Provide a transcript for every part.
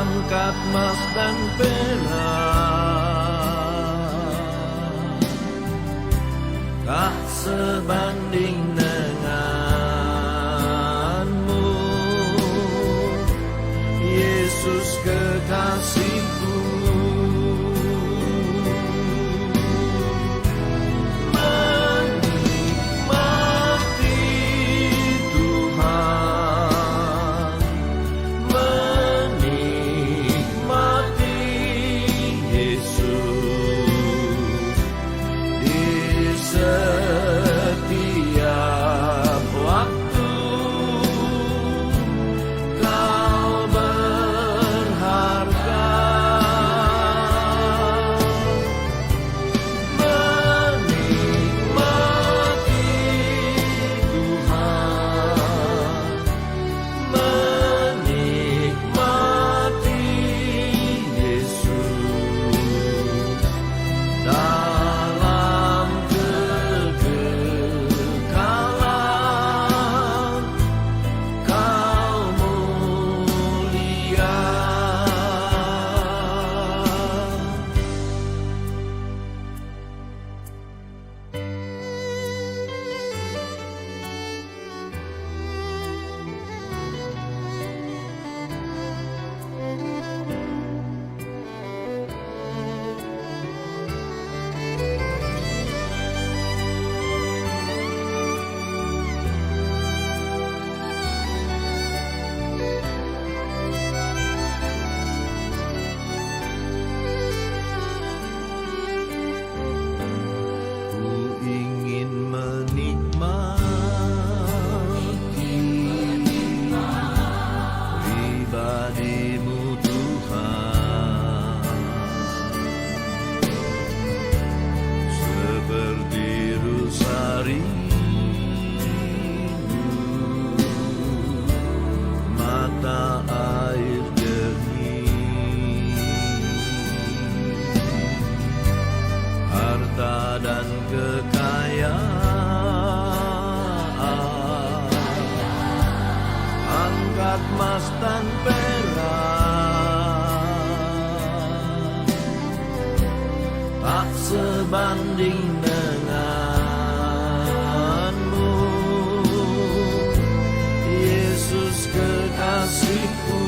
angkat emas dan perak tak sebanding denganmu, Yesus kekasihku. Dan kekayaan, angkat emas dan perak tak sebanding denganmu, Yesus kekasihku.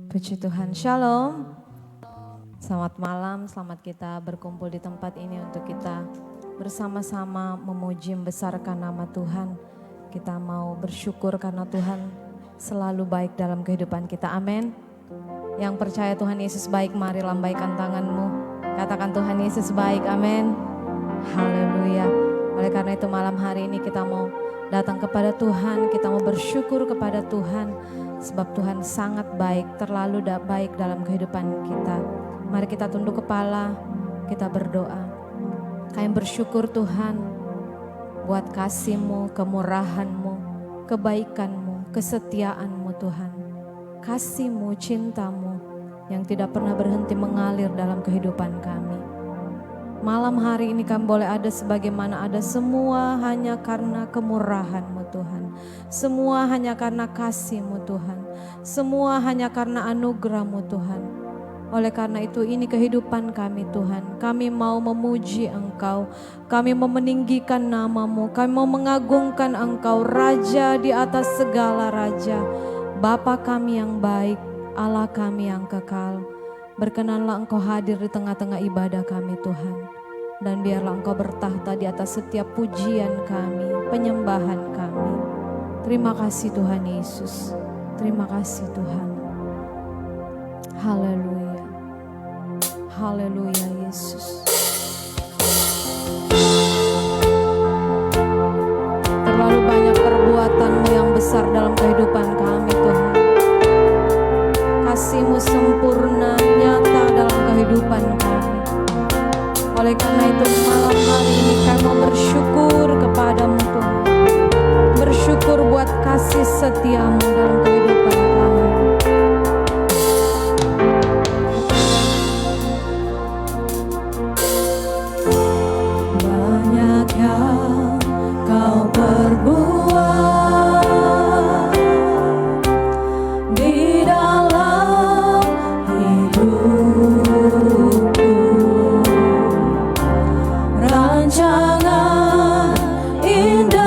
Puji Tuhan, Shalom. Selamat malam, selamat kita berkumpul di tempat ini untuk kita bersama-sama memuji membesarkan nama Tuhan. Kita mau bersyukur karena Tuhan selalu baik dalam kehidupan kita, amin. Yang percaya Tuhan Yesus baik, mari lambaikan tanganmu. Katakan Tuhan Yesus baik, amin. Haleluya. Oleh karena itu malam hari ini kita mau datang kepada Tuhan, kita mau bersyukur kepada Tuhan. Sebab Tuhan sangat baik, terlalu baik dalam kehidupan kita. Mari kita tunduk kepala, kita berdoa. Kami bersyukur Tuhan buat kasih-Mu, kemurahan-Mu, kebaikan-Mu, kesetiaan-Mu Tuhan. Kasih-Mu, cinta-Mu yang tidak pernah berhenti mengalir dalam kehidupan kami. Malam hari ini kami boleh ada sebagaimana ada, semua hanya karena kemurahan-Mu Tuhan. Semua hanya karena kasih-Mu Tuhan. Semua hanya karena anugerah-Mu Tuhan. Oleh karena itu ini kehidupan kami Tuhan. Kami mau memuji Engkau. Kami mau meninggikan nama-Mu. Kami mau mengagungkan Engkau, Raja di atas segala raja. Bapa kami yang baik, Allah kami yang kekal, berkenanlah Engkau hadir di tengah-tengah ibadah kami Tuhan. Dan biarlah Engkau bertahta di atas setiap pujian kami, penyembahan kami. Terima kasih Tuhan Yesus, terima kasih Tuhan. Haleluya, haleluya Yesus. Terlalu banyak perbuatan-Mu yang besar dalam kehidupan kami Tuhan. Kasih-Mu sempurna, nyata dalam kehidupan kami. Oleh karena itu malam hari ini kami mau bersyukur kepadamu Tuhan. Bersyukur buat kasih setia-Mu dalam kehidupan kami. Banyak yang Kau perbuat di dalam hidupku. Rancangan indahmu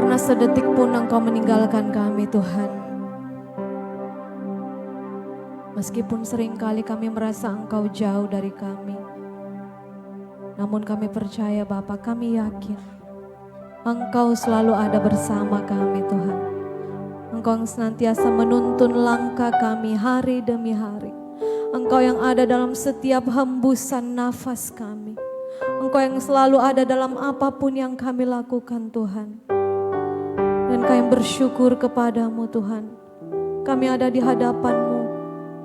pernah sedetik pun Engkau meninggalkan kami Tuhan. Meskipun seringkali kami merasa Engkau jauh dari kami, namun kami percaya Bapa, kami yakin Engkau selalu ada bersama kami Tuhan. Engkau yang senantiasa menuntun langkah kami hari demi hari. Engkau yang ada dalam setiap hembusan nafas kami. Engkau yang selalu ada dalam apapun yang kami lakukan Tuhan. Dan kami bersyukur kepadamu Tuhan. Kami ada di hadapan-Mu.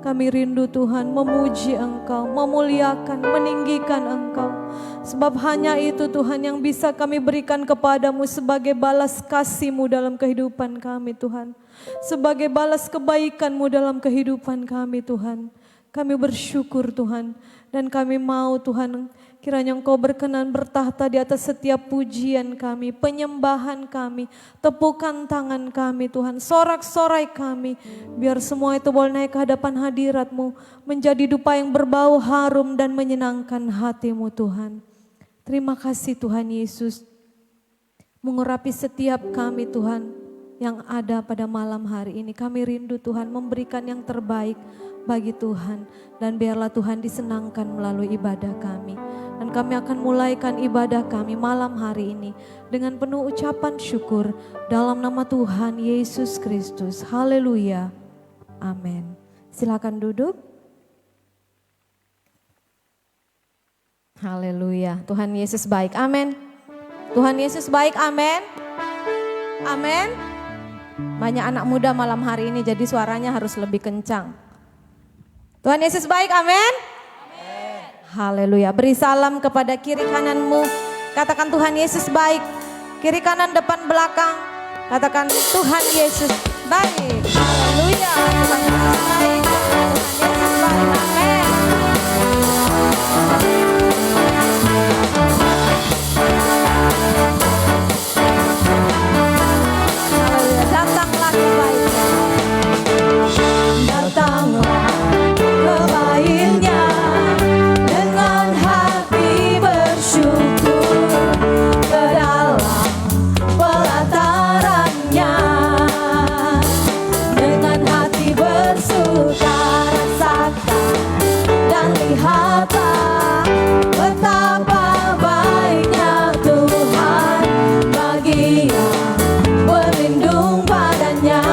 Kami rindu Tuhan memuji Engkau, memuliakan, meninggikan Engkau. Sebab hanya itu Tuhan yang bisa kami berikan kepadamu sebagai balas kasih-Mu dalam kehidupan kami Tuhan. Sebagai balas kebaikan-Mu dalam kehidupan kami Tuhan. Kami bersyukur Tuhan. Dan kami mau Tuhan, kiranya Engkau berkenan bertahta di atas setiap pujian kami, penyembahan kami, tepukan tangan kami Tuhan, sorak-sorai kami. Biar semua itu boleh naik ke hadapan hadirat-Mu, menjadi dupa yang berbau harum dan menyenangkan hati-Mu Tuhan. Terima kasih Tuhan Yesus, mengurapi setiap kami Tuhan yang ada pada malam hari ini. Kami rindu Tuhan memberikan yang terbaik bagi Tuhan. Dan biarlah Tuhan disenangkan melalui ibadah kami. Dan kami akan mulaikan ibadah kami malam hari ini dengan penuh ucapan syukur dalam nama Tuhan Yesus Kristus. Haleluya. Amin. Silakan duduk. Haleluya. Tuhan Yesus baik. Amin. Tuhan Yesus baik. Amin. Amin. Banyak anak muda malam hari ini jadi suaranya harus lebih kencang. Tuhan Yesus baik, amin. Haleluya. Beri salam kepada kiri kananmu. Katakan Tuhan Yesus baik. Kiri kanan depan belakang. Katakan Tuhan Yesus baik. Haleluya. Tuhan Yesus baik. Tuhan Yesus baik. Amin. Haleluya. Datanglah kebaikan. Datanglah kebaikannya dengan hati bersyukur ke dalam pelatarannya, dengan hati bersuka rasakan dan lihatlah betapa baiknya Tuhan bagi yang berlindung padanya.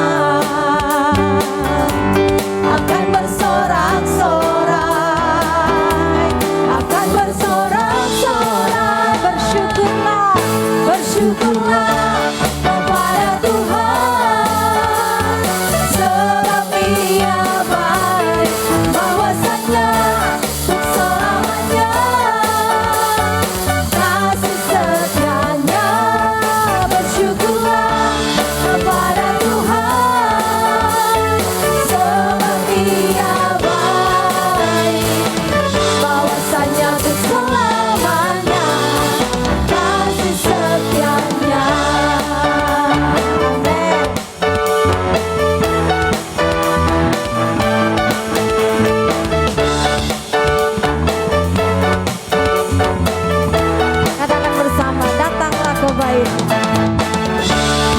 Akan bersorak-sorai, akan bersorak-sorai. Bersyukurlah, bersyukurlah kepada Tuhan, sebab Dia baik, bahwasanya untuk selamanya kasih setianya. Bersyukurlah kepada Tuhan, sebab Dia baik, bahwasanya untuk selamanya kasih setianya. Amin. Katakan bersama, datanglah kebaikan.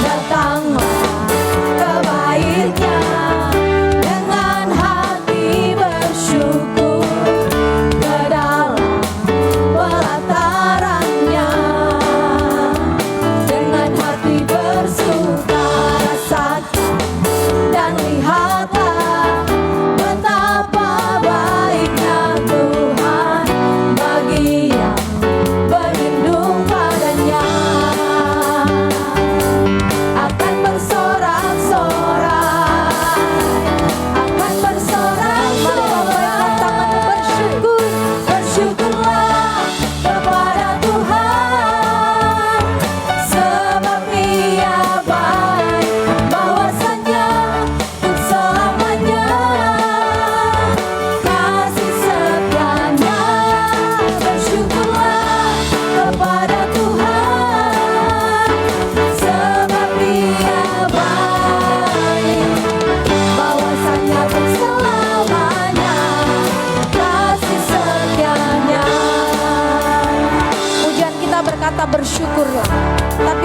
Datanglah kebaikannya dengan hati bersyukur ke dalam pelatarannya, dengan hati bersuka rasakan dan lihatlah betapa baiknya Tuhan bagi yang berlindung padanya.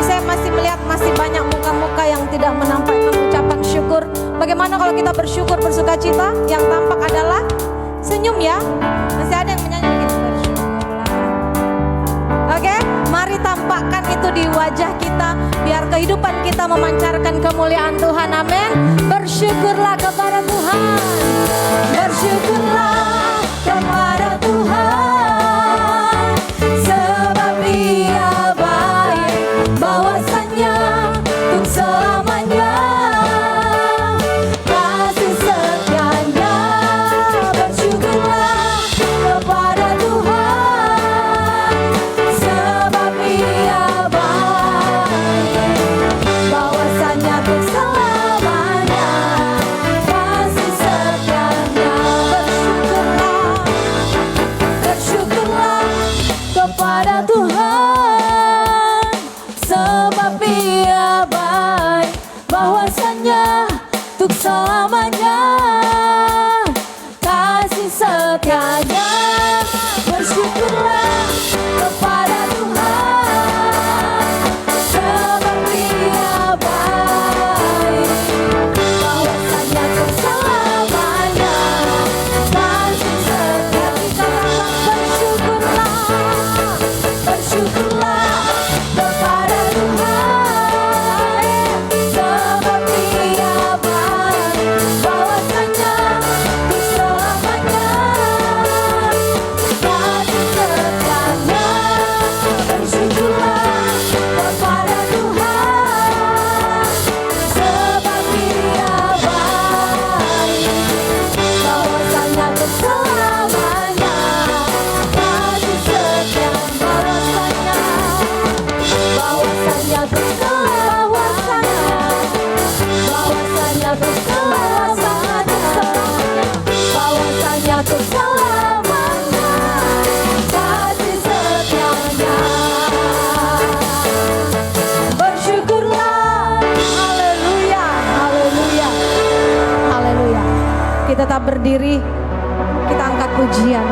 Tapi saya masih melihat masih banyak muka-muka yang tidak menampakkan ucapan syukur. Bagaimana kalau kita bersyukur, bersuka cita? Yang tampak adalah senyum ya. Masih ada yang menyanyi begitu, bersyukurlah. Oke, mari tampakkan itu di wajah kita, biar kehidupan kita memancarkan kemuliaan Tuhan. Amin. Bersyukurlah kepada Tuhan. Bersyukurlah kepada Tuhan, sebab Dia baik, bahwasanya untuk selamanya kasih setianya. Bersyukurlah kepada Tuhan, sebab Dia baik, bahwasanya untuk selamanya kasih setianya. Bersyukurlah kepada Tuhan, sebab Dia baik, bahwasanya untuk selamanya kasih setianya. Bersyukurlah kepada Tuhan, sebab Dia baik, bahwasanya untuk selamanya kasih setianya. Bersyukurlah kepada Tuhan, sebab Dia baik, bahwasanya untuk selamanya kasih setianya. Bersyukurlah kepada Tuhan, sebab Dia baik, bahwasanya untuk selamanya kasih setianya. Bahwasanya untuk selamanya, bahwasanya untuk selamanya, bahwasanya untuk selamanya kasih setianya. Bersyukurlah, haleluya, haleluya, haleluya. Kita tetap berdiri, kita angkat pujian.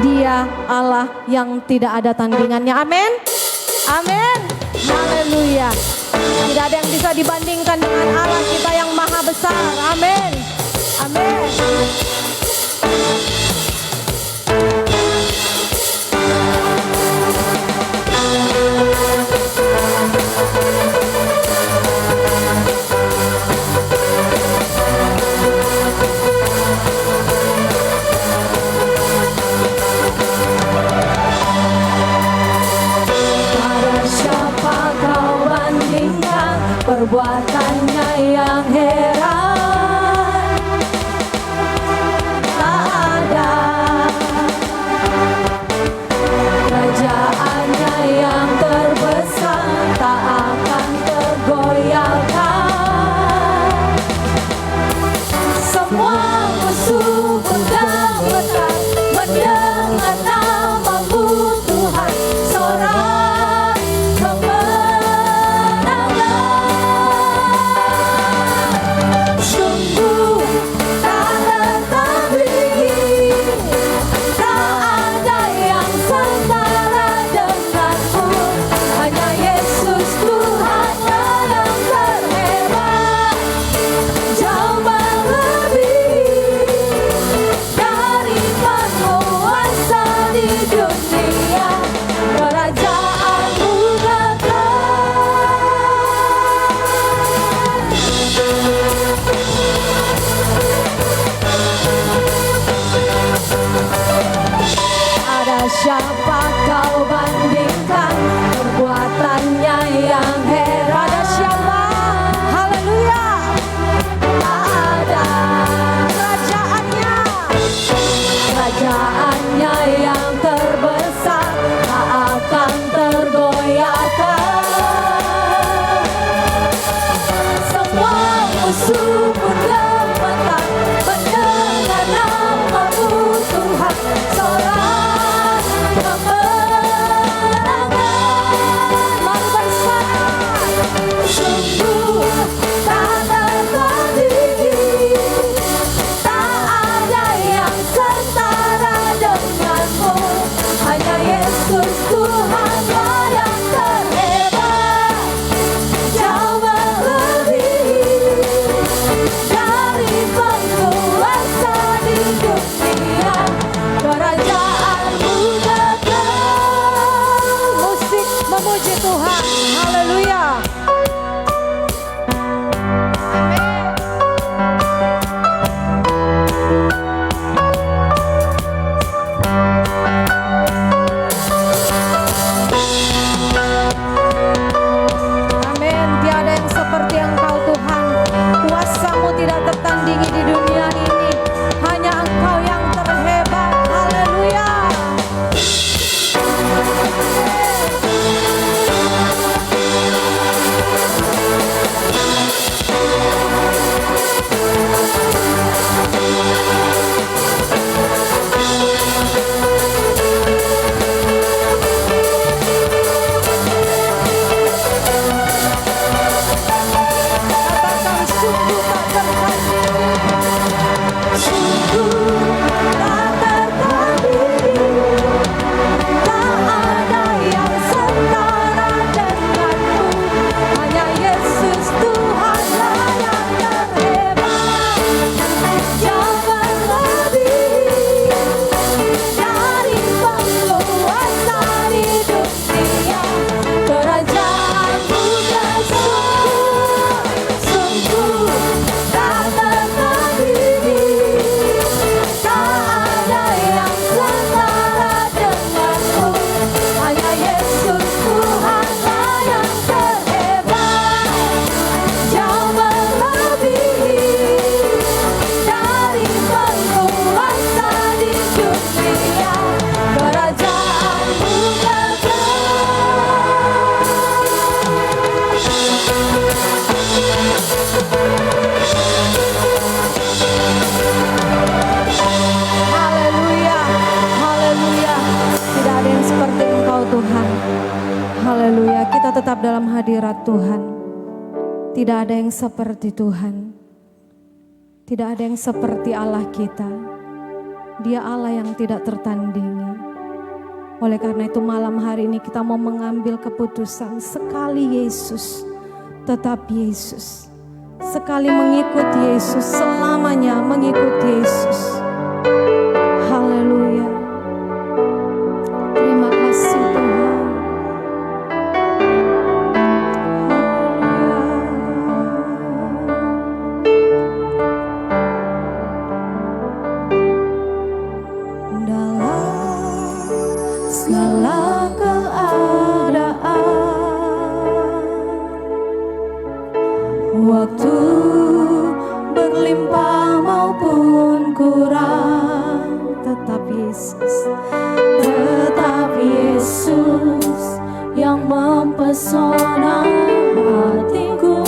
Dia Allah yang tidak ada tandingannya. Amin. Amin. Haleluya. Tidak ada yang bisa dibandingkan dengan Allah kita yang maha besar. Amin. Amin. Pada siapa kau bandingkan perbuatannya yang heran? Tak ada. Kerajaannya yang terbesar tak akan tergoyahkan. Semua musuh pun gemetar mendengar namamu Tuhan. Sorak kemenangan. hadirat Tuhan. Tidak ada yang seperti Tuhan. Tidak ada yang seperti Allah kita. Dia Allah yang tidak tertandingi. Oleh karena itu malam hari ini kita mau mengambil keputusan sekali Yesus, tetap Yesus. Sekali mengikut Yesus, selamanya mengikut Yesus. Haleluya. Terima kasih Tuhan. Segala keadaan, waktu berlimpah maupun kurang, tetap Yesus yang mempesona hatiku.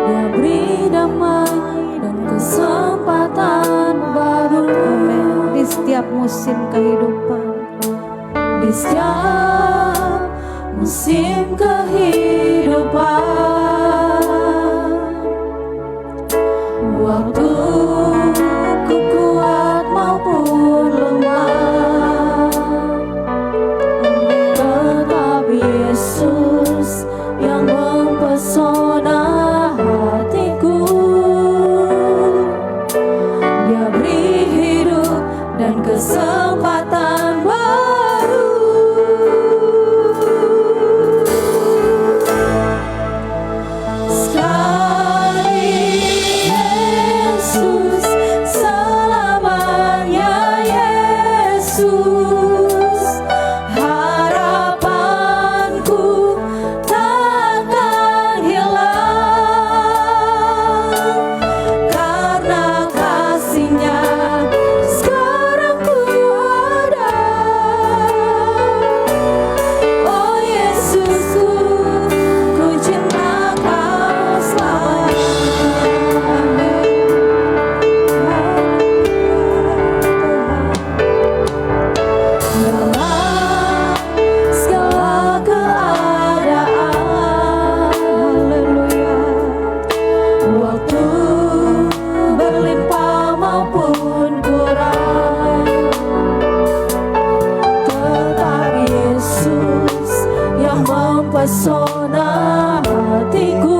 Dia beri damai dan kesempatan baru. Di setiap musim kehidupan, di setiap musim kehidupan, waktu ku kuat maupun lemah, tetap Yesus yang mempesona hatiku. Dia beri hidup dan kesempatan baru. Sekali Yesus, selamanya Yesus. Harapanku takkan hilang, karena kasih-Nya sekarang ku ada. Oh Yesusku, ku cinta Kau selamanya. Dalam segala keadaan, haleluya, waktu berlimpah maupun kurang, tetap Yesus yang mempesona hatiku.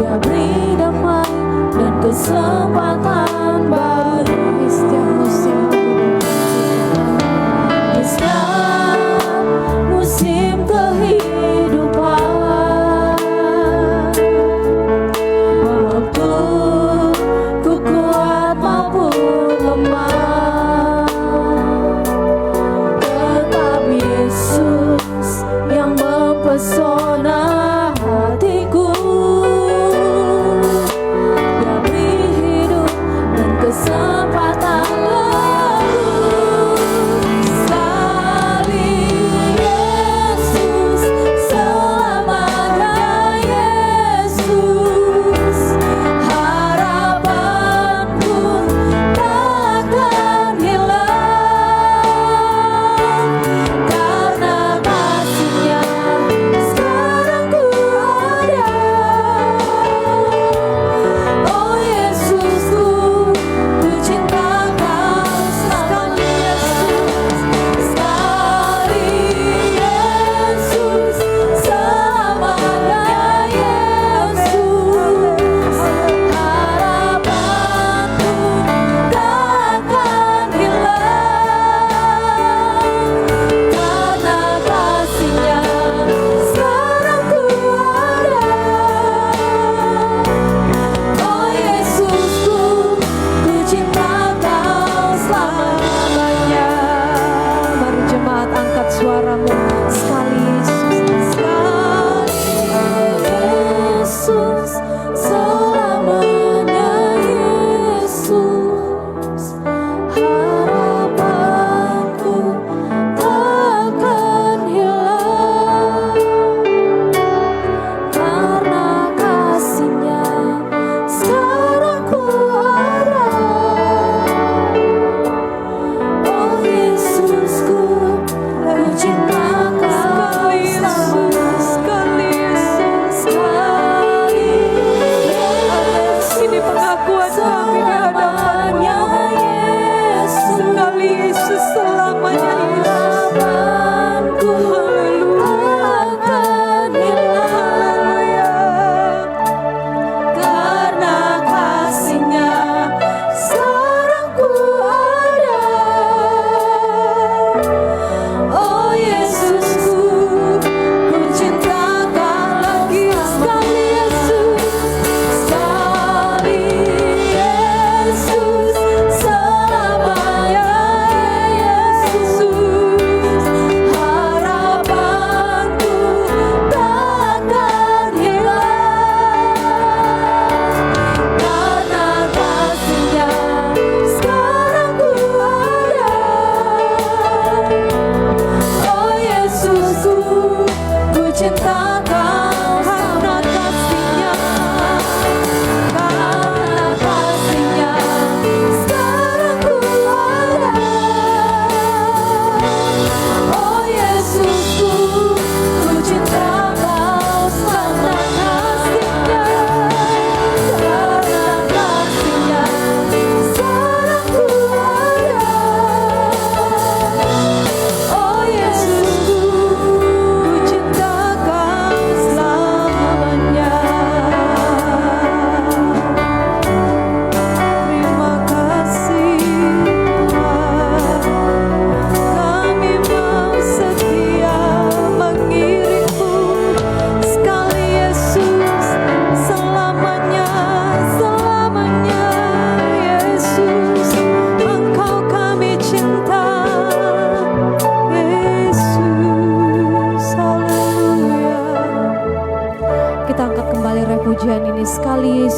Dia beri damai dan kesempatan baru. Di setiap musim, di setiap musim kehidupan, waktu ku kuat maupun lemah, tetap Yesus yang mempesona hatiku. Dia beri hidup dan kesempatan baru. Sekali Yesus, selamanya Yesus. Harapanku takkan hilang, karena kasih-Nya sekarang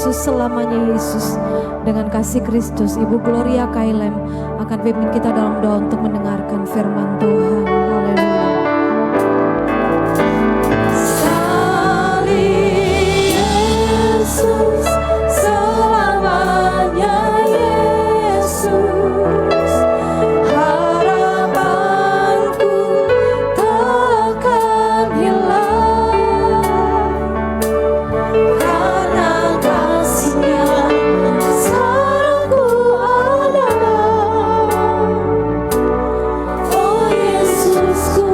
Yesus, selamanya Yesus. Dengan kasih Kristus, Ibu Gloria Kailem akan pimpin kita dalam doa untuk mendengarkan firman Tuhan. Haleluya. Salib Yesus, selamanya Yesus. Harapanku takkan hilang, karena kasih-Nya sekarang ku ada. Oh Yesusku,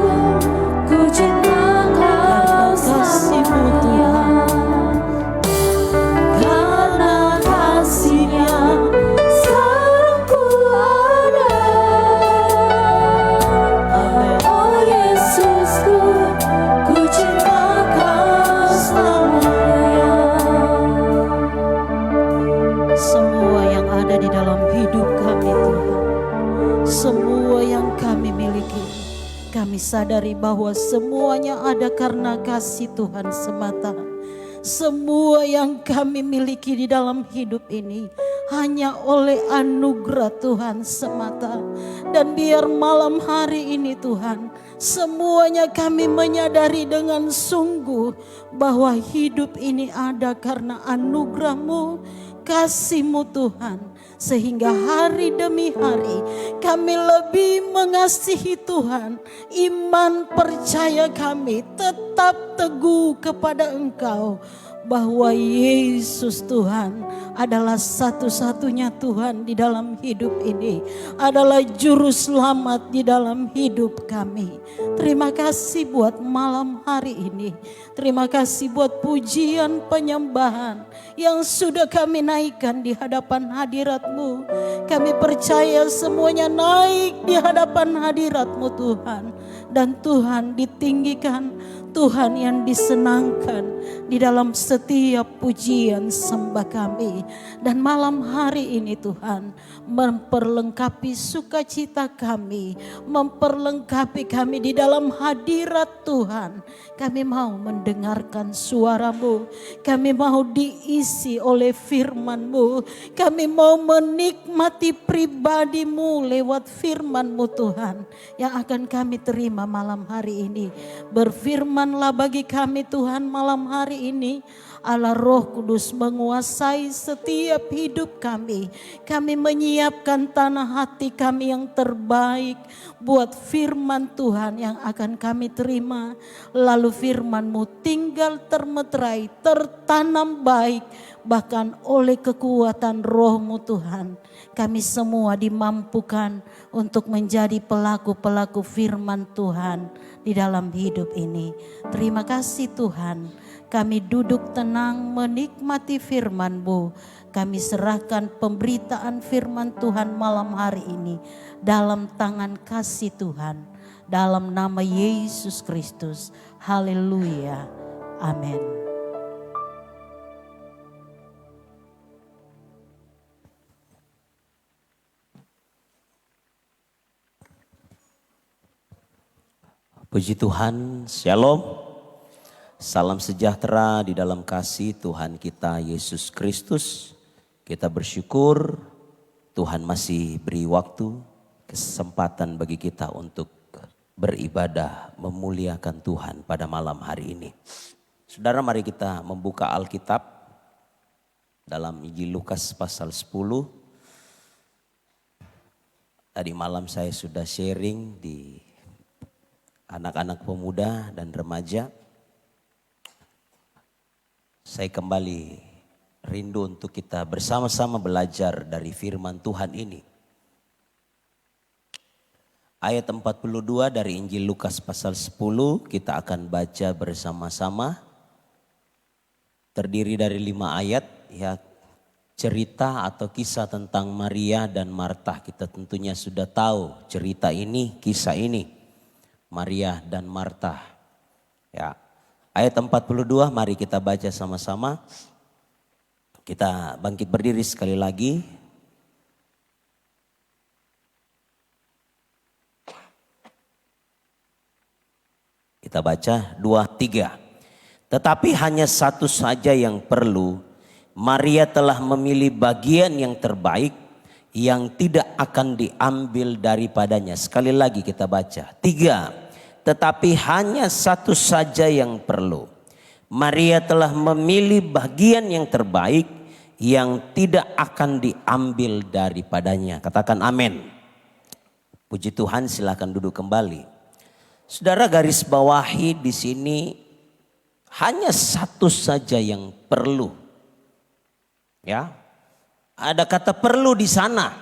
ku cinta Kau kasih-Mu Tuhan, karena kasih-Nya sekarang ku ada. Oh Yesusku, ku cinta Kau selamanya. Semua yang ada di dalam hidup kami Tuhan, semua yang kami miliki, kami sadari bahwa semuanya ada karena kasih Tuhan semata. Semua yang kami miliki di dalam hidup ini hanya oleh anugerah Tuhan semata. Dan biar malam hari ini Tuhan, semuanya kami menyadari dengan sungguh bahwa hidup ini ada karena anugerah-Mu, kasih-Mu Tuhan. Sehingga hari demi hari kami lebih mengasihi Tuhan. Iman percaya kami tetap teguh kepada Engkau, bahwa Yesus Tuhan adalah satu-satunya Tuhan di dalam hidup ini, adalah juru selamat di dalam hidup kami. Terima kasih buat malam hari ini. Terima kasih buat pujian penyembahan yang sudah kami naikkan di hadapan hadirat-Mu. Kami percaya semuanya naik di hadapan hadirat-Mu Tuhan. Dan Tuhan ditinggikan, Tuhan yang disenangkan di dalam setiap pujian sembah kami. Dan malam hari ini Tuhan, memperlengkapi sukacita kami, memperlengkapi kami di dalam hadirat Tuhan. Kami mau mendengarkan suara-Mu, kami mau diisi oleh firman-Mu, kami mau menikmati pribadi-Mu lewat firman-Mu Tuhan, yang akan kami terima malam hari ini. Berfirmanlah bagi kami Tuhan malam hari ini. Allah Roh Kudus menguasai setiap hidup kami. Kami menyiapkan tanah hati kami yang terbaik buat firman Tuhan yang akan kami terima. Lalu firman-Mu tinggal termeterai, tertanam baik, bahkan oleh kekuatan Roh-Mu Tuhan. Kami semua dimampukan untuk menjadi pelaku-pelaku firman Tuhan di dalam hidup ini. Terima kasih Tuhan. Kami duduk tenang menikmati firman-Mu. Kami serahkan pemberitaan firman Tuhan malam hari ini dalam tangan kasih Tuhan. Dalam nama Yesus Kristus. Haleluya. Amin. Puji Tuhan, Shalom. Salam sejahtera di dalam kasih Tuhan kita Yesus Kristus. Kita bersyukur Tuhan masih beri waktu, kesempatan bagi kita untuk beribadah, memuliakan Tuhan pada malam hari ini. Saudara, mari kita membuka Alkitab dalam Injil Lukas pasal 10. Tadi malam saya sudah sharing di anak-anak pemuda dan remaja. Saya kembali rindu untuk kita bersama-sama belajar dari firman Tuhan ini. Ayat 42 dari Injil Lukas pasal 10 kita akan baca bersama-sama. Terdiri dari 5 ayat, ya, cerita atau kisah tentang Maria dan Marta. Kita tentunya sudah tahu cerita ini, kisah ini. Maria dan Marta. Ya. Ayat 42, mari kita baca sama-sama. Kita bangkit berdiri sekali lagi. Kita baca 2, 3. Tetapi hanya satu saja yang perlu Maria telah memilih bagian yang terbaik yang tidak akan diambil daripadanya. Sekali lagi kita baca. 3. Tetapi hanya satu saja yang perlu. Maria telah memilih bagian yang terbaik yang tidak akan diambil daripadanya. Katakan amin. Puji Tuhan, silakan duduk kembali. Saudara, garis bawahi di sini hanya satu saja yang perlu. Ya. Ada kata perlu di sana.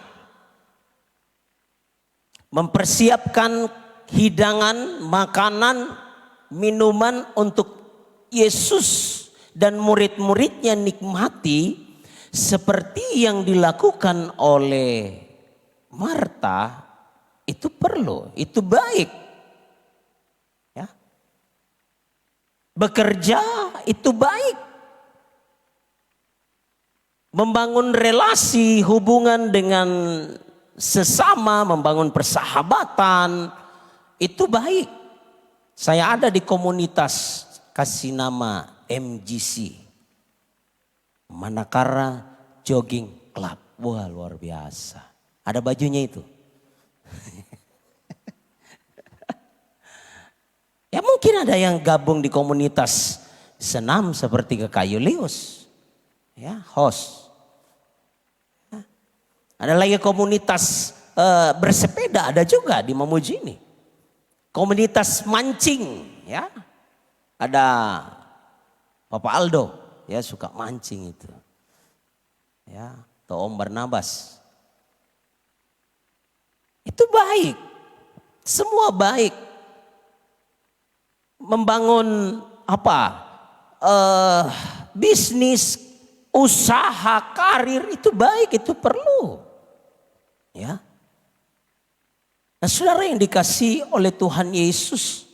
Mempersiapkan hidangan, makanan, minuman untuk Yesus dan murid-muridnya nikmati seperti yang dilakukan oleh Marta. Itu perlu, itu baik. Ya. Bekerja itu baik. Membangun relasi, hubungan dengan sesama, membangun persahabatan, itu baik. Saya ada di komunitas kasih nama MGC, Manakara Jogging Club. Wah, luar biasa. Ada bajunya itu. Ya mungkin ada yang gabung di komunitas senam seperti ke Kayu Leus. Ya, host. Ada lagi komunitas bersepeda, ada juga di Mamuju ini. Komunitas mancing, ya. Ada Papa Aldo, ya suka mancing itu. Ya, atau Om Barnabas. Itu baik. Semua baik. Membangun apa? Bisnis, usaha, karir itu baik, itu perlu. Ya. Nah, saudara yang dikasihi oleh Tuhan Yesus,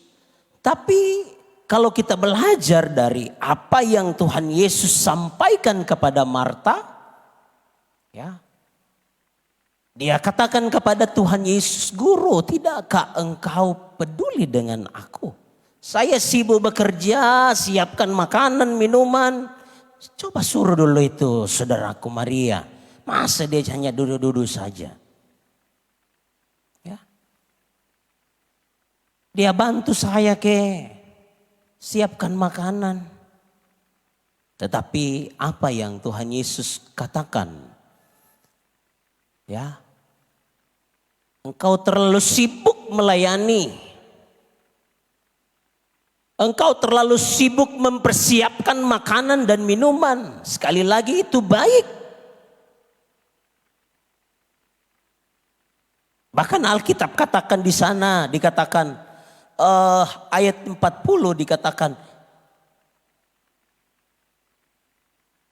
tapi kalau kita belajar dari apa yang Tuhan Yesus sampaikan kepada Marta, ya, dia katakan kepada Tuhan Yesus, "Guru, tidakkah engkau peduli dengan aku? Saya sibuk bekerja, siapkan makanan, minuman. Coba suruh dulu itu saudaraku Maria. Masa dia hanya duduk-duduk saja?" Dia bantu saya siapkan makanan. Tetapi apa yang Tuhan Yesus katakan? Ya. Engkau terlalu sibuk melayani. Engkau terlalu sibuk mempersiapkan makanan dan minuman. Sekali lagi itu baik. Bahkan Alkitab katakan di sana, dikatakan ayat 40 dikatakan,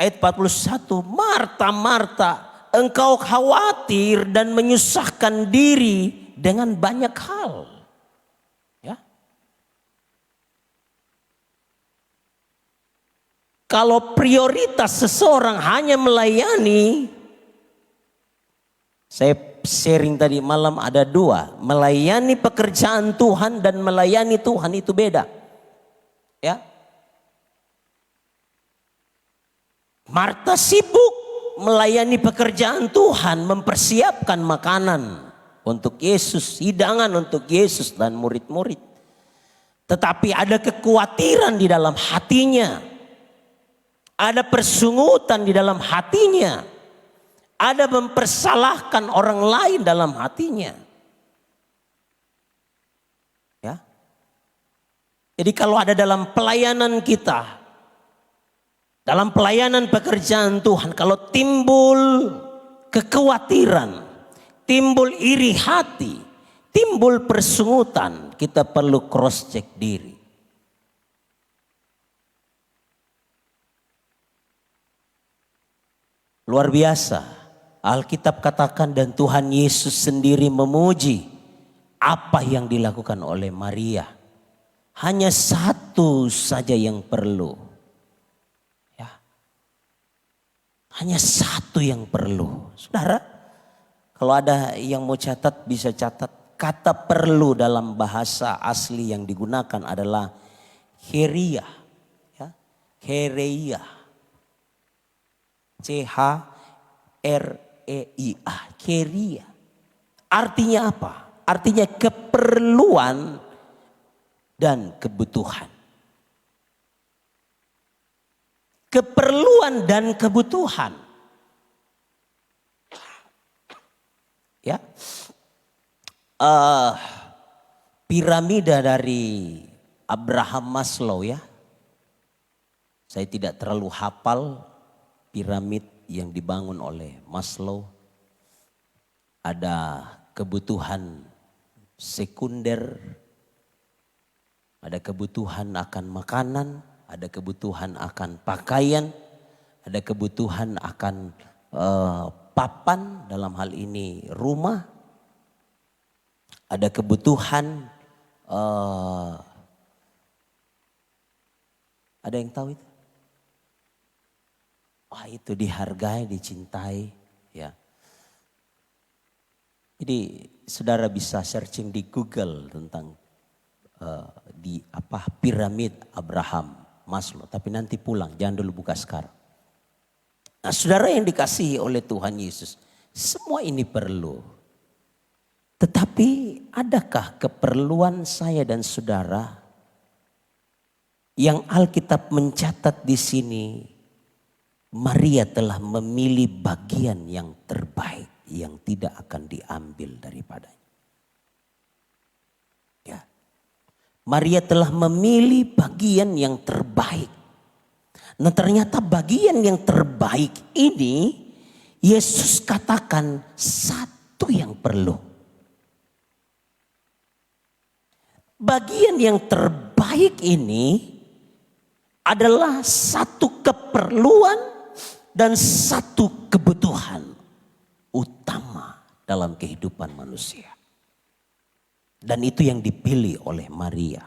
ayat 41, Marta, Marta, engkau khawatir dan menyusahkan diri dengan banyak hal. Ya. Kalau prioritas seseorang hanya melayani, saya sharing tadi malam ada dua. Melayani pekerjaan Tuhan dan melayani Tuhan itu beda. Ya. Marta sibuk melayani pekerjaan Tuhan, mempersiapkan makanan untuk Yesus, hidangan untuk Yesus dan murid-murid. Tetapi ada kekhawatiran di dalam hatinya. Ada persungutan di dalam hatinya. Ada mempersalahkan orang lain dalam hatinya. Ya. Jadi kalau ada dalam pelayanan kita, dalam pelayanan pekerjaan Tuhan, kalau timbul kekhawatiran, timbul iri hati, timbul persungutan, kita perlu cross check diri. Luar biasa. Alkitab katakan dan Tuhan Yesus sendiri memuji apa yang dilakukan oleh Maria. Hanya satu saja yang perlu. Ya. Hanya satu yang perlu. Saudara, kalau ada yang mau catat bisa catat. Kata perlu dalam bahasa asli yang digunakan adalah heria. Ya. Hereia. C-H-R-E-I-A. Keria. Artinya apa? Artinya keperluan dan kebutuhan. Keperluan dan kebutuhan. Ya. Piramida dari Abraham Maslow ya. Saya tidak terlalu hafal piramid yang dibangun oleh Maslow. Ada kebutuhan sekunder, ada kebutuhan akan makanan, ada kebutuhan akan pakaian, ada kebutuhan akan papan, dalam hal ini rumah, ada kebutuhan ada yang tahu itu? Wah, itu dihargai, dicintai, ya. Jadi saudara bisa searching di Google tentang piramid Abraham Maslow. Tapi nanti pulang, jangan dulu buka sekarang. Nah, saudara yang dikasihi oleh Tuhan Yesus, semua ini perlu. Tetapi adakah keperluan saya dan saudara yang Alkitab mencatat di sini? Maria telah memilih bagian yang terbaik yang tidak akan diambil daripadanya. Ya. Maria telah memilih bagian yang terbaik. Nah, ternyata bagian yang terbaik ini Yesus katakan satu yang perlu. Bagian yang terbaik ini adalah satu keperluan dan satu kebutuhan utama dalam kehidupan manusia. Dan itu yang dipilih oleh Maria.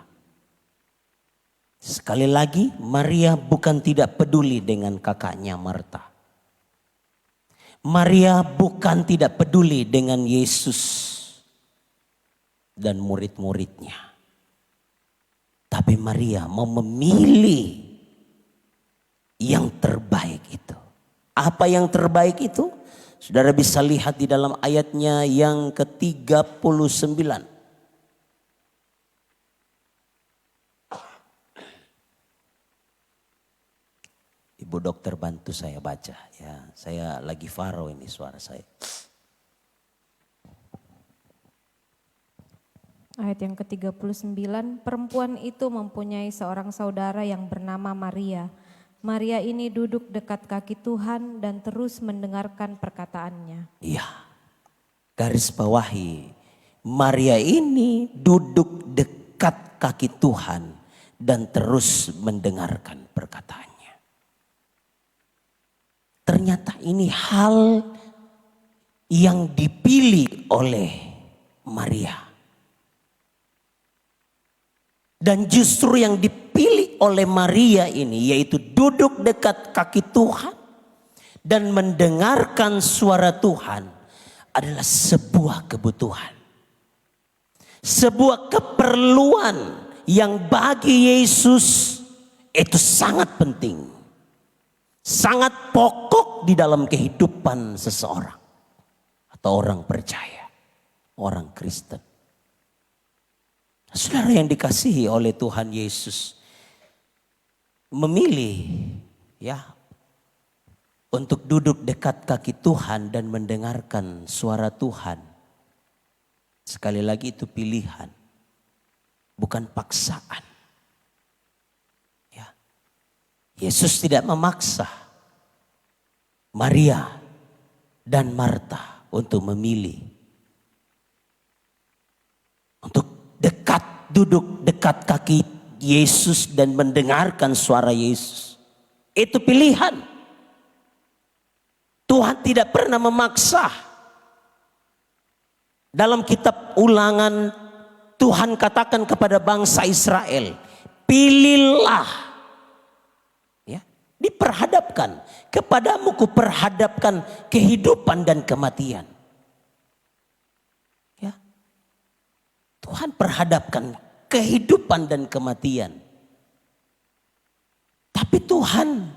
Sekali lagi, Maria bukan tidak peduli dengan kakaknya Marta. Maria bukan tidak peduli dengan Yesus dan murid-muridnya. Tapi Maria mau memilih yang terbaik itu. Apa yang terbaik itu? Saudara bisa lihat di dalam ayatnya yang ke-39. Ibu dokter bantu saya baca ya. Saya lagi faro ini suara saya. Ayat yang ke-39, perempuan itu mempunyai seorang saudara yang bernama Maria. Maria ini duduk dekat kaki Tuhan dan terus mendengarkan perkataannya. Iya, garis bawahi. Maria ini duduk dekat kaki Tuhan dan terus mendengarkan perkataannya. Ternyata ini hal yang dipilih oleh Maria. Dan justru yang dipilih oleh Maria ini yaitu duduk dekat kaki Tuhan dan mendengarkan suara Tuhan adalah sebuah kebutuhan. Sebuah keperluan yang bagi Yesus itu sangat penting. Sangat pokok di dalam kehidupan seseorang. Atau orang percaya, orang Kristen. Saudara yang dikasihi oleh Tuhan Yesus memilih ya untuk duduk dekat kaki Tuhan dan mendengarkan suara Tuhan. Sekali lagi itu pilihan, bukan paksaan. Ya. Yesus tidak memaksa Maria dan Marta untuk memilih untuk duduk dekat kaki Yesus dan mendengarkan suara Yesus. Itu pilihan. Tuhan tidak pernah memaksa. Dalam kitab Ulangan Tuhan katakan kepada bangsa Israel, pilihlah. Ya, diperhadapkan kepadamu kuperhadapkan kehidupan dan kematian. Tuhan perhadapkan kehidupan dan kematian. Tapi Tuhan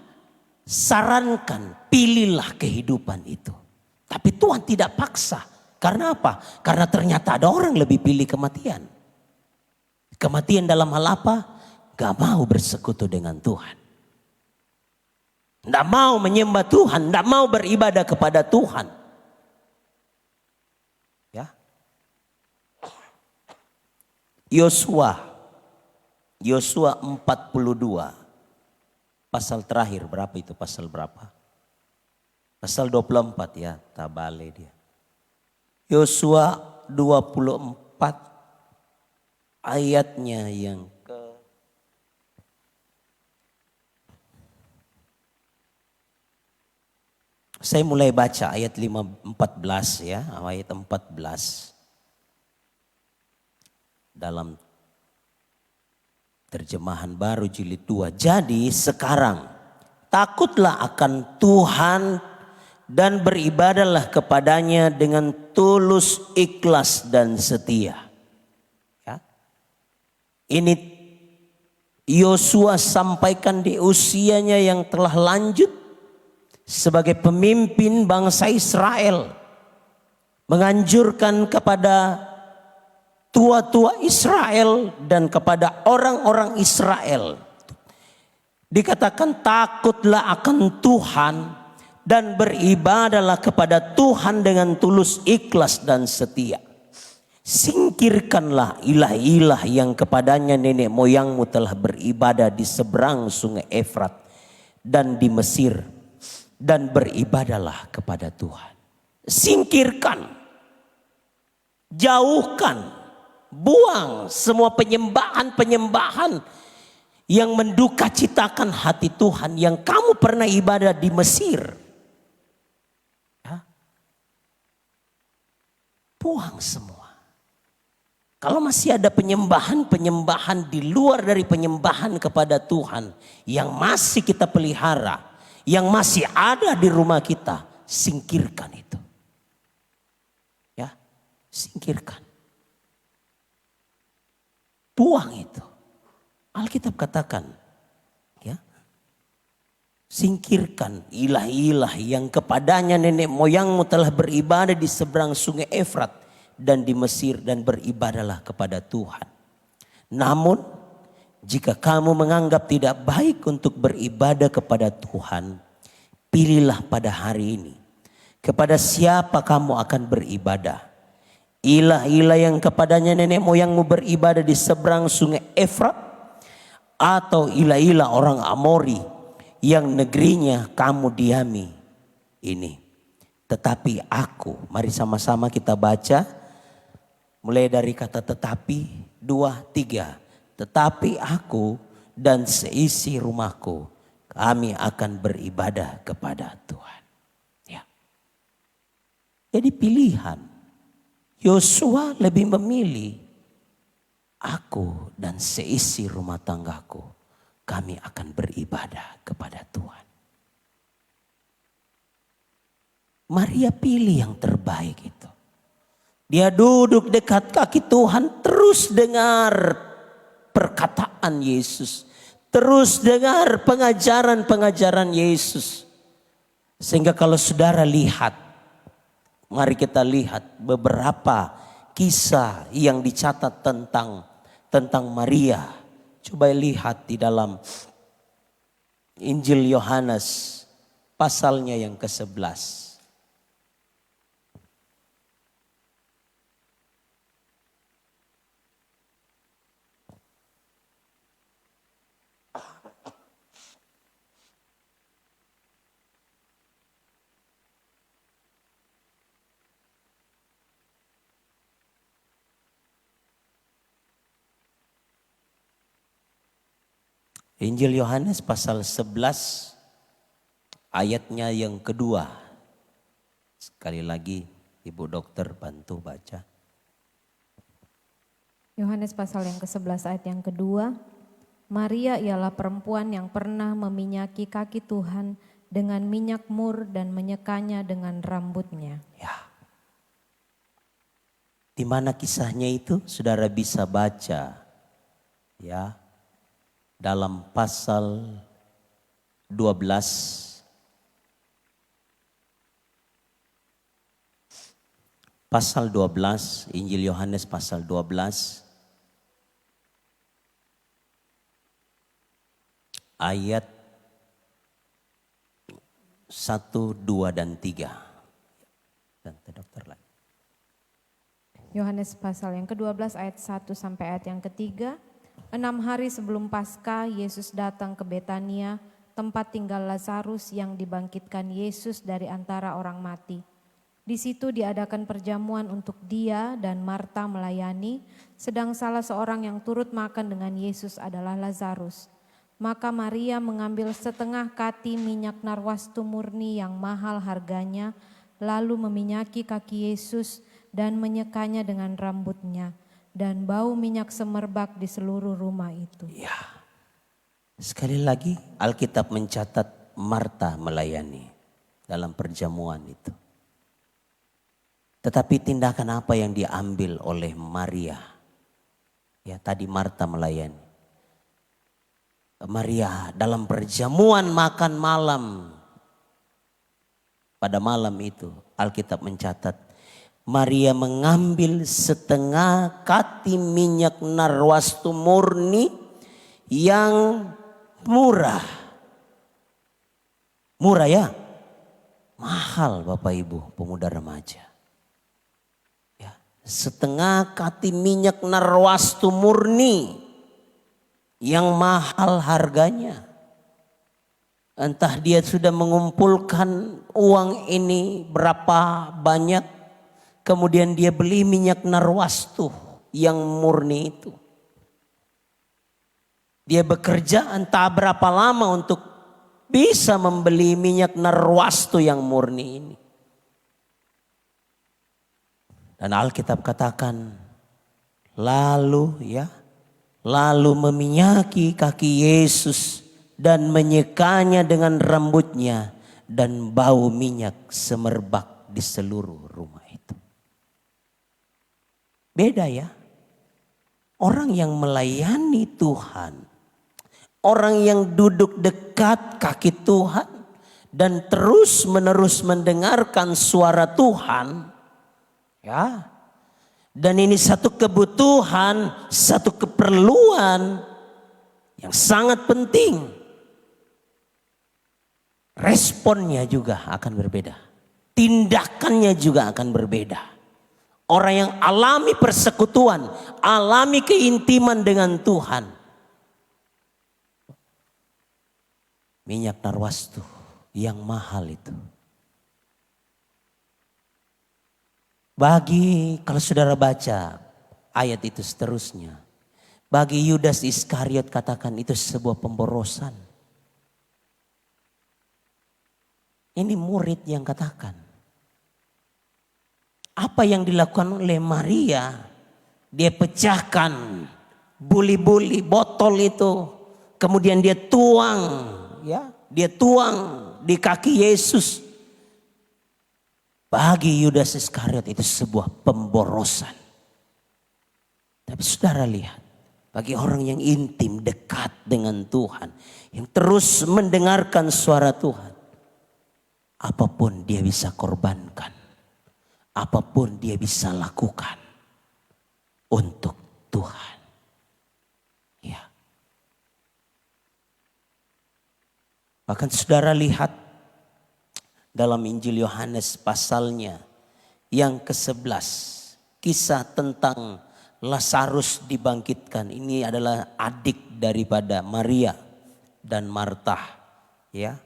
sarankan, pilihlah kehidupan itu. Tapi Tuhan tidak paksa. Karena apa? Karena ternyata ada orang lebih pilih kematian. Kematian dalam hal apa? Gak mau bersekutu dengan Tuhan. Gak mau menyembah Tuhan, gak mau beribadah kepada Tuhan. Ya. Yosua 42. Pasal terakhir berapa itu? Pasal berapa? Pasal 24 ya, tabale dia. Yosua 24 ayatnya yang saya mulai baca ayat 14 ya, ayat 14. Dalam terjemahan baru jilid 2. Jadi sekarang takutlah akan Tuhan dan beribadahlah kepadanya dengan tulus, ikhlas dan setia. Ya. Ini Yosua sampaikan di usianya yang telah lanjut sebagai pemimpin bangsa Israel. Menganjurkan kepada tua-tua Israel dan kepada orang-orang Israel. Dikatakan takutlah akan Tuhan dan beribadahlah kepada Tuhan dengan tulus, ikhlas dan setia. Singkirkanlah ilah-ilah yang kepadanya nenek moyangmu telah beribadah di seberang sungai Efrat dan di Mesir, dan beribadahlah kepada Tuhan. Singkirkan, jauhkan, buang semua penyembahan-penyembahan yang menduka citakan hati Tuhan yang kamu pernah ibadah di Mesir. Ya. Buang semua. Kalau masih ada penyembahan-penyembahan di luar dari penyembahan kepada Tuhan yang masih kita pelihara, yang masih ada di rumah kita, singkirkan itu. Ya, singkirkan. Buang itu. Alkitab katakan, ya, singkirkan ilah-ilah yang kepadanya nenek moyangmu telah beribadah di seberang sungai Efrat dan di Mesir, dan beribadahlah kepada Tuhan. Namun jika kamu menganggap tidak baik untuk beribadah kepada Tuhan, pilihlah pada hari ini kepada siapa kamu akan beribadah. Ilah-ilah yang kepadanya nenek moyangmu beribadah di seberang sungai Efrat, atau ilah-ilah orang Amori yang negerinya kamu diami ini. Tetapi aku, mari sama-sama kita baca mulai dari kata tetapi, 2, 3. Tetapi aku dan seisi rumahku, kami akan beribadah kepada Tuhan. Ya. Jadi pilihan. Yosua lebih memilih, aku dan seisi rumah tanggaku, kami akan beribadah kepada Tuhan. Maria pilih yang terbaik itu. Dia duduk dekat kaki Tuhan, terus dengar perkataan Yesus. Terus dengar pengajaran-pengajaran Yesus. Sehingga kalau saudara lihat, mari kita lihat beberapa kisah yang dicatat tentang Maria. Coba lihat di dalam Injil Yohanes pasalnya yang ke-11. Injil Yohanes pasal 11 ayatnya yang kedua. Sekali lagi Ibu Dokter bantu baca. Yohanes pasal yang ke-11 ayat yang kedua. Maria ialah perempuan yang pernah meminyaki kaki Tuhan dengan minyak mur dan menyekanya dengan rambutnya. Ya. Di mana kisahnya itu? Saudara bisa baca. Ya. Dalam pasal 12 pasal 12, Injil Yohanes pasal 12 ayat 1, 2 dan 3. Dan dokter lagi. Yohanes pasal yang ke-12 ayat 1 sampai ayat yang ketiga. 6 hari sebelum Paskah, Yesus datang ke Betania, tempat tinggal Lazarus yang dibangkitkan Yesus dari antara orang mati. Di situ diadakan perjamuan untuk dia dan Marta melayani, sedang salah seorang yang turut makan dengan Yesus adalah Lazarus. Maka Maria mengambil setengah kati minyak narwastu murni yang mahal harganya, lalu meminyaki kaki Yesus dan menyekanya dengan rambutnya, dan bau minyak semerbak di seluruh rumah itu. Ya, sekali lagi Alkitab mencatat Marta melayani dalam perjamuan itu. Tetapi tindakan apa yang diambil oleh Maria? Ya, tadi Marta melayani. Maria dalam perjamuan makan malam. Pada malam itu Alkitab mencatat Maria mengambil setengah kati minyak narwastu murni yang murah. Murah ya? Mahal Bapak Ibu pemuda remaja. Setengah kati minyak narwastu murni yang mahal harganya. Entah dia sudah mengumpulkan uang ini berapa banyak, kemudian dia beli minyak narwastu yang murni itu. Dia bekerja entah berapa lama untuk bisa membeli minyak narwastu yang murni ini. Dan Alkitab katakan lalu meminyaki kaki Yesus dan menyekanya dengan rambutnya, dan bau minyak semerbak di seluruh rumah itu. Beda ya. Orang yang melayani Tuhan, orang yang duduk dekat kaki Tuhan dan terus menerus mendengarkan suara Tuhan. Ya, dan ini satu kebutuhan, satu keperluan yang sangat penting. Responnya juga akan berbeda. Tindakannya juga akan berbeda. Orang yang alami persekutuan, alami keintiman dengan Tuhan. Minyak narwastu yang mahal itu. Bagi, kalau saudara baca ayat itu seterusnya, bagi Yudas Iskariot katakan itu sebuah pemborosan. Ini murid yang katakan. Apa yang dilakukan oleh Maria, dia pecahkan buli-buli botol itu, kemudian dia tuang di kaki Yesus. Bagi Yudas Iskariot itu sebuah pemborosan. Tapi saudara lihat, bagi orang yang intim, dekat dengan Tuhan, yang terus mendengarkan suara Tuhan, apapun dia bisa korbankan, apapun dia bisa lakukan untuk Tuhan. Ya. Bahkan saudara lihat dalam Injil Yohanes pasalnya yang ke-11, kisah tentang Lazarus dibangkitkan. Ini adalah adik daripada Maria dan Marta. Ya,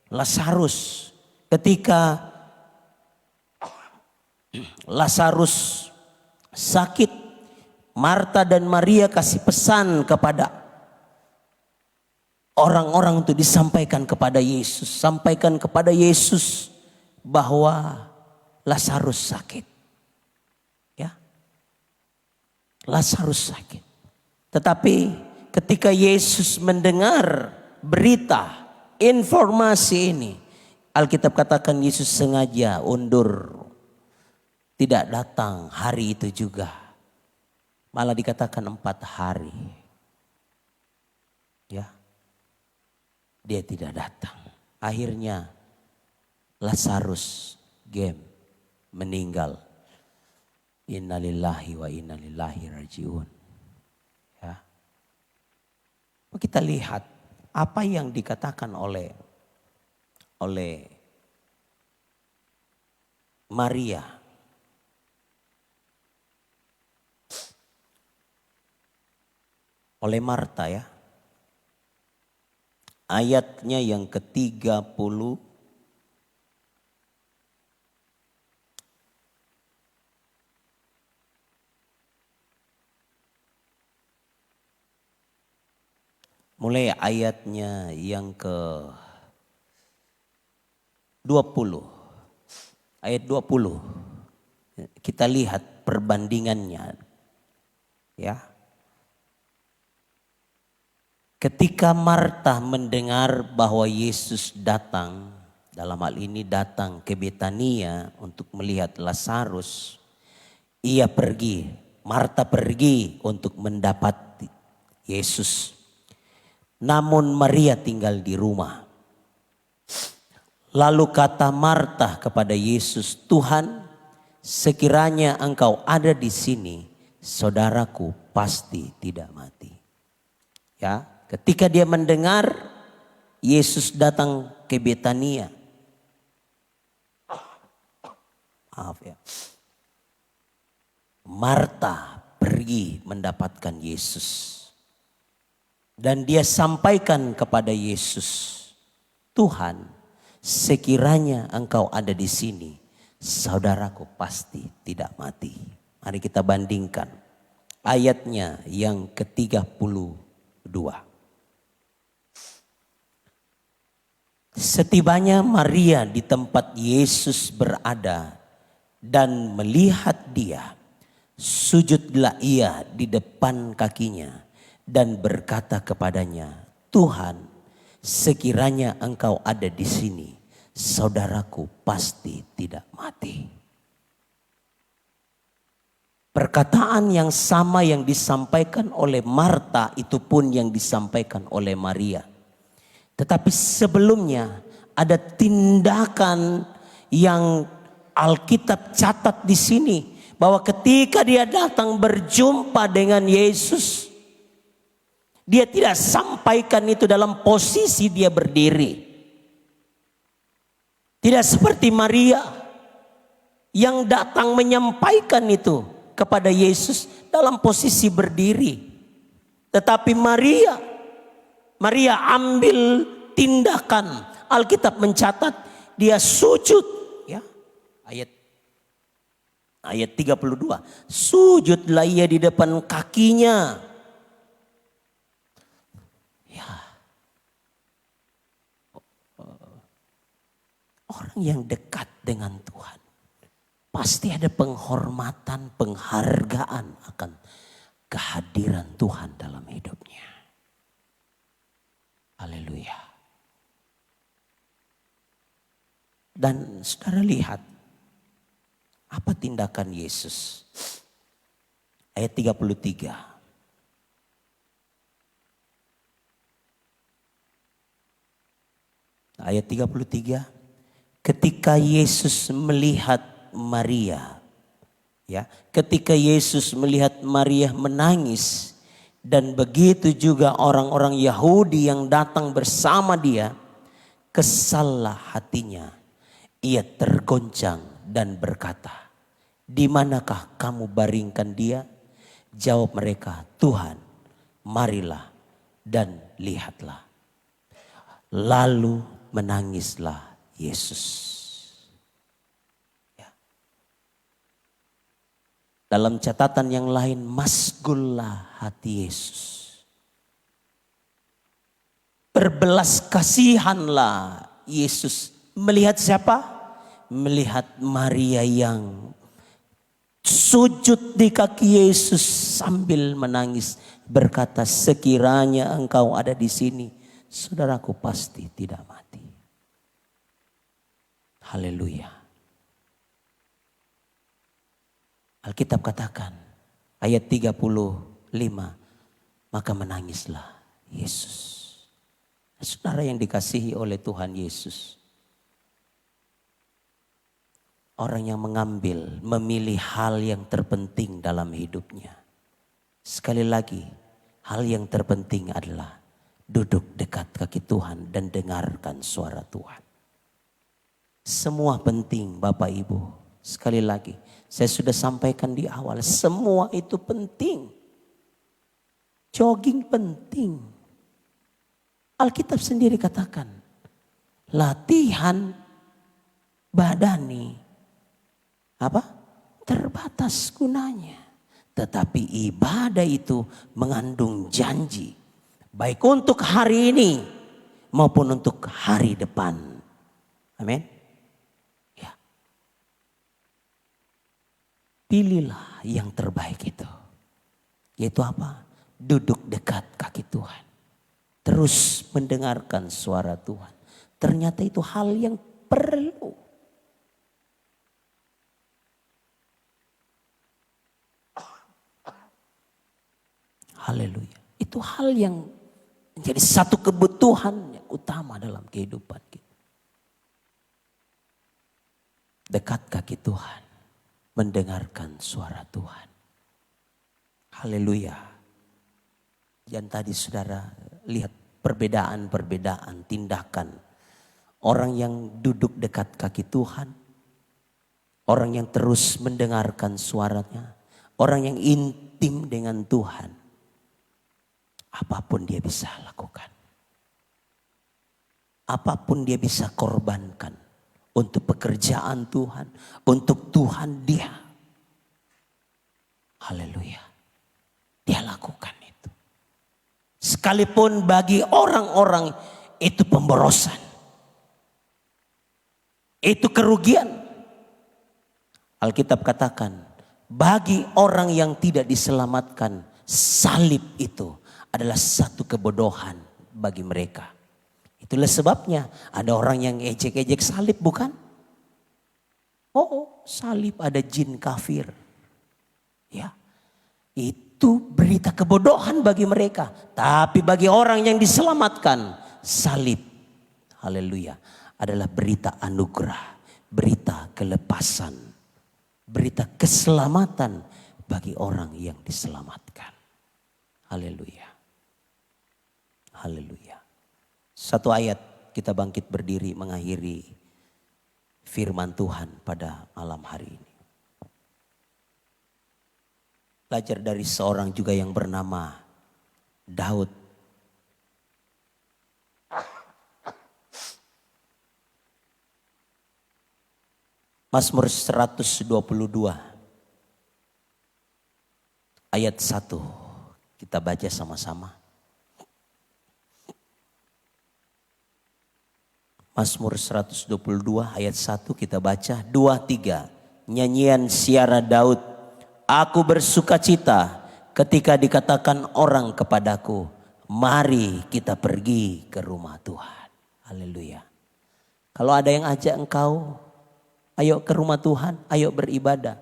Lazarus, ketika Lazarus sakit, Marta dan Maria kasih pesan kepada orang-orang itu, disampaikan kepada Yesus. Sampaikan kepada Yesus bahwa Lazarus sakit. Ya, Lazarus sakit. Tetapi ketika Yesus mendengar berita, informasi ini, Alkitab katakan Yesus sengaja undur. Tidak datang hari itu juga. Malah dikatakan 4 hari. Ya. Dia tidak datang. Akhirnya Lazarus meninggal. Innalillahi wa inna ilaihi rajiun. Ya. Kita lihat apa yang dikatakan oleh Maria. Oleh Marta ya. Ayatnya yang ke-30. Mulai ayatnya yang ke-20. Ayat 20. Kita lihat perbandingannya. Ya. Ketika Marta mendengar bahwa Yesus datang, dalam hal ini datang ke Betania untuk melihat Lazarus, Marta pergi untuk mendapati Yesus. Namun Maria tinggal di rumah. Lalu kata Marta kepada Yesus, "Tuhan, sekiranya Engkau ada di sini, saudaraku pasti tidak mati." Ya, ketika dia mendengar Yesus datang ke Betania. Maaf ya. Marta pergi mendapatkan Yesus. Dan dia sampaikan kepada Yesus, "Tuhan, sekiranya Engkau ada di sini, saudaraku pasti tidak mati." Mari kita bandingkan ayatnya yang ke-32. Setibanya Maria di tempat Yesus berada dan melihat dia, sujudlah ia di depan kakinya dan berkata kepadanya, "Tuhan, sekiranya Engkau ada di sini, saudaraku pasti tidak mati." Perkataan yang sama yang disampaikan oleh Marta itu pun yang disampaikan oleh Maria. Tetapi sebelumnya ada tindakan yang Alkitab catat di sini, bahwa ketika dia datang berjumpa dengan Yesus, dia tidak sampaikan itu dalam posisi dia berdiri. Tidak seperti Maria yang datang menyampaikan itu kepada Yesus dalam posisi berdiri. Tetapi Maria ambil tindakan. Alkitab mencatat dia sujud. Ya, ayat 32. Sujudlah ia di depan kakinya. Orang yang dekat dengan Tuhan pasti ada penghormatan, penghargaan akan kehadiran Tuhan dalam hidupnya. Haleluya. Dan saudara lihat apa tindakan Yesus. Ayat 33. Ayat 33. Ketika Yesus melihat Maria, ya, ketika Yesus melihat Maria menangis, dan begitu juga orang-orang Yahudi yang datang bersama dia, kesallah hatinya. Ia tergoncang dan berkata, "Di manakah kamu baringkan dia?" Jawab mereka, "Tuhan, marilah dan lihatlah." Lalu menangislah Yesus. Ya. Dalam catatan yang lain, masgullah hati Yesus. Berbelas kasihanlah Yesus. Melihat siapa? Melihat Maria yang sujud di kaki Yesus sambil menangis. Berkata, "Sekiranya Engkau ada di sini, saudaraku pasti tidak mati." Haleluya. Alkitab katakan ayat 35, maka menangislah Yesus. Saudara yang dikasihi oleh Tuhan Yesus, Orang yang memilih hal yang terpenting dalam hidupnya. Sekali lagi, hal yang terpenting adalah duduk dekat kaki Tuhan dan dengarkan suara Tuhan. Semua penting Bapak Ibu. Sekali lagi, saya sudah sampaikan di awal, semua itu penting. Jogging penting. Alkitab sendiri katakan, latihan badani terbatas gunanya. Tetapi ibadah itu mengandung janji. Baik untuk hari ini maupun untuk hari depan. Amin. Ya. Pilihlah yang terbaik itu. Yaitu apa? Duduk dekat kaki Tuhan. Terus mendengarkan suara Tuhan. Ternyata itu hal yang perlu. Haleluya. Itu hal yang menjadi satu kebutuhan yang utama dalam kehidupan kita. Dekat kaki Tuhan. Mendengarkan suara Tuhan. Haleluya. Dan tadi saudara lihat perbedaan-perbedaan tindakan. Orang yang duduk dekat kaki Tuhan. Orang yang terus mendengarkan suaranya. Orang yang intim dengan Tuhan. Apapun dia bisa lakukan. Apapun dia bisa korbankan. Untuk pekerjaan Tuhan. Untuk Tuhan dia. Haleluya. Dia lakukan itu. Sekalipun bagi orang-orang itu pemborosan. Itu kerugian. Alkitab katakan. Bagi orang yang tidak diselamatkan. Salib itu adalah satu kebodohan bagi mereka. Itulah sebabnya ada orang yang ejek-ejek salib, bukan? Oh, salib ada jin kafir. Ya. Itu berita kebodohan bagi mereka. Tapi bagi orang yang diselamatkan, salib, haleluya, adalah berita anugerah, berita kelepasan, berita keselamatan bagi orang yang diselamatkan. Haleluya. Haleluya. Satu ayat kita bangkit berdiri mengakhiri firman Tuhan pada malam hari ini. Belajar dari seorang juga yang bernama Daud. Mazmur 122 ayat 1 kita baca sama-sama. Mazmur 122 ayat 1 kita baca 2, 3. Nyanyian siara Daud. Aku bersuka cita ketika dikatakan orang kepadaku, mari kita pergi ke rumah Tuhan. Haleluya. Kalau ada yang ajak engkau, ayo ke rumah Tuhan, ayo beribadah.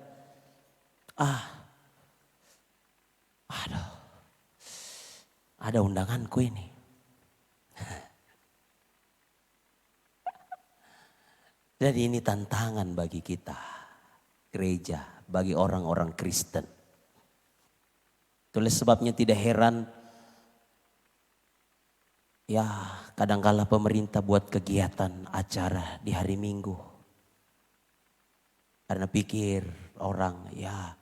Aduh, ada undanganku ini. Jadi ini tantangan bagi kita, gereja, bagi orang-orang Kristen. Itulah sebabnya tidak heran, ya kadangkala pemerintah buat kegiatan acara di hari Minggu. Karena pikir orang, ya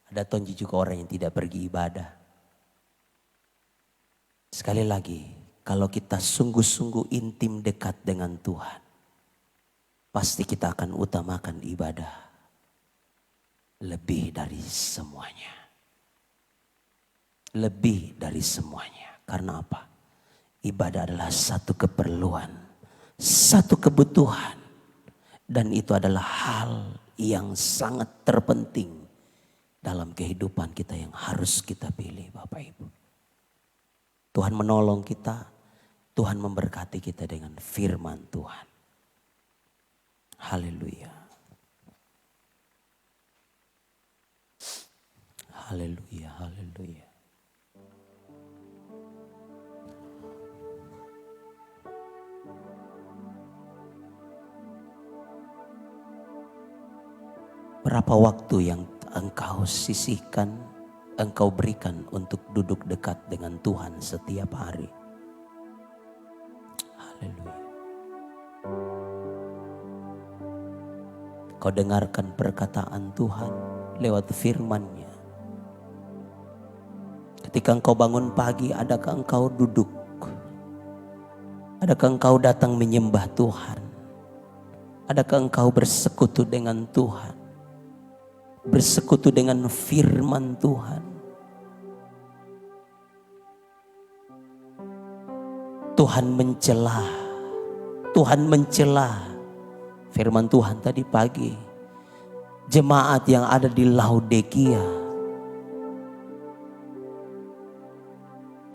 ada tonji juga orang yang tidak pergi ibadah. Sekali lagi, kalau kita sungguh-sungguh intim dekat dengan Tuhan, pasti kita akan utamakan ibadah lebih dari semuanya. Lebih dari semuanya. Karena apa? Ibadah adalah satu keperluan, satu kebutuhan. Dan itu adalah hal yang sangat terpenting dalam kehidupan kita yang harus kita pilih, Bapak Ibu. Tuhan menolong kita, Tuhan memberkati kita dengan firman Tuhan. Haleluya. Haleluya, haleluya. Berapa waktu yang engkau sisihkan, engkau berikan untuk duduk dekat dengan Tuhan setiap hari? Haleluya. Kau dengarkan perkataan Tuhan lewat firman-Nya. Ketika engkau bangun pagi, adakah engkau duduk? Adakah engkau datang menyembah Tuhan? Adakah engkau bersekutu dengan Tuhan? Bersekutu dengan firman Tuhan? Tuhan mencela. Tuhan mencela. Firman Tuhan tadi pagi, jemaat yang ada di Laodikia,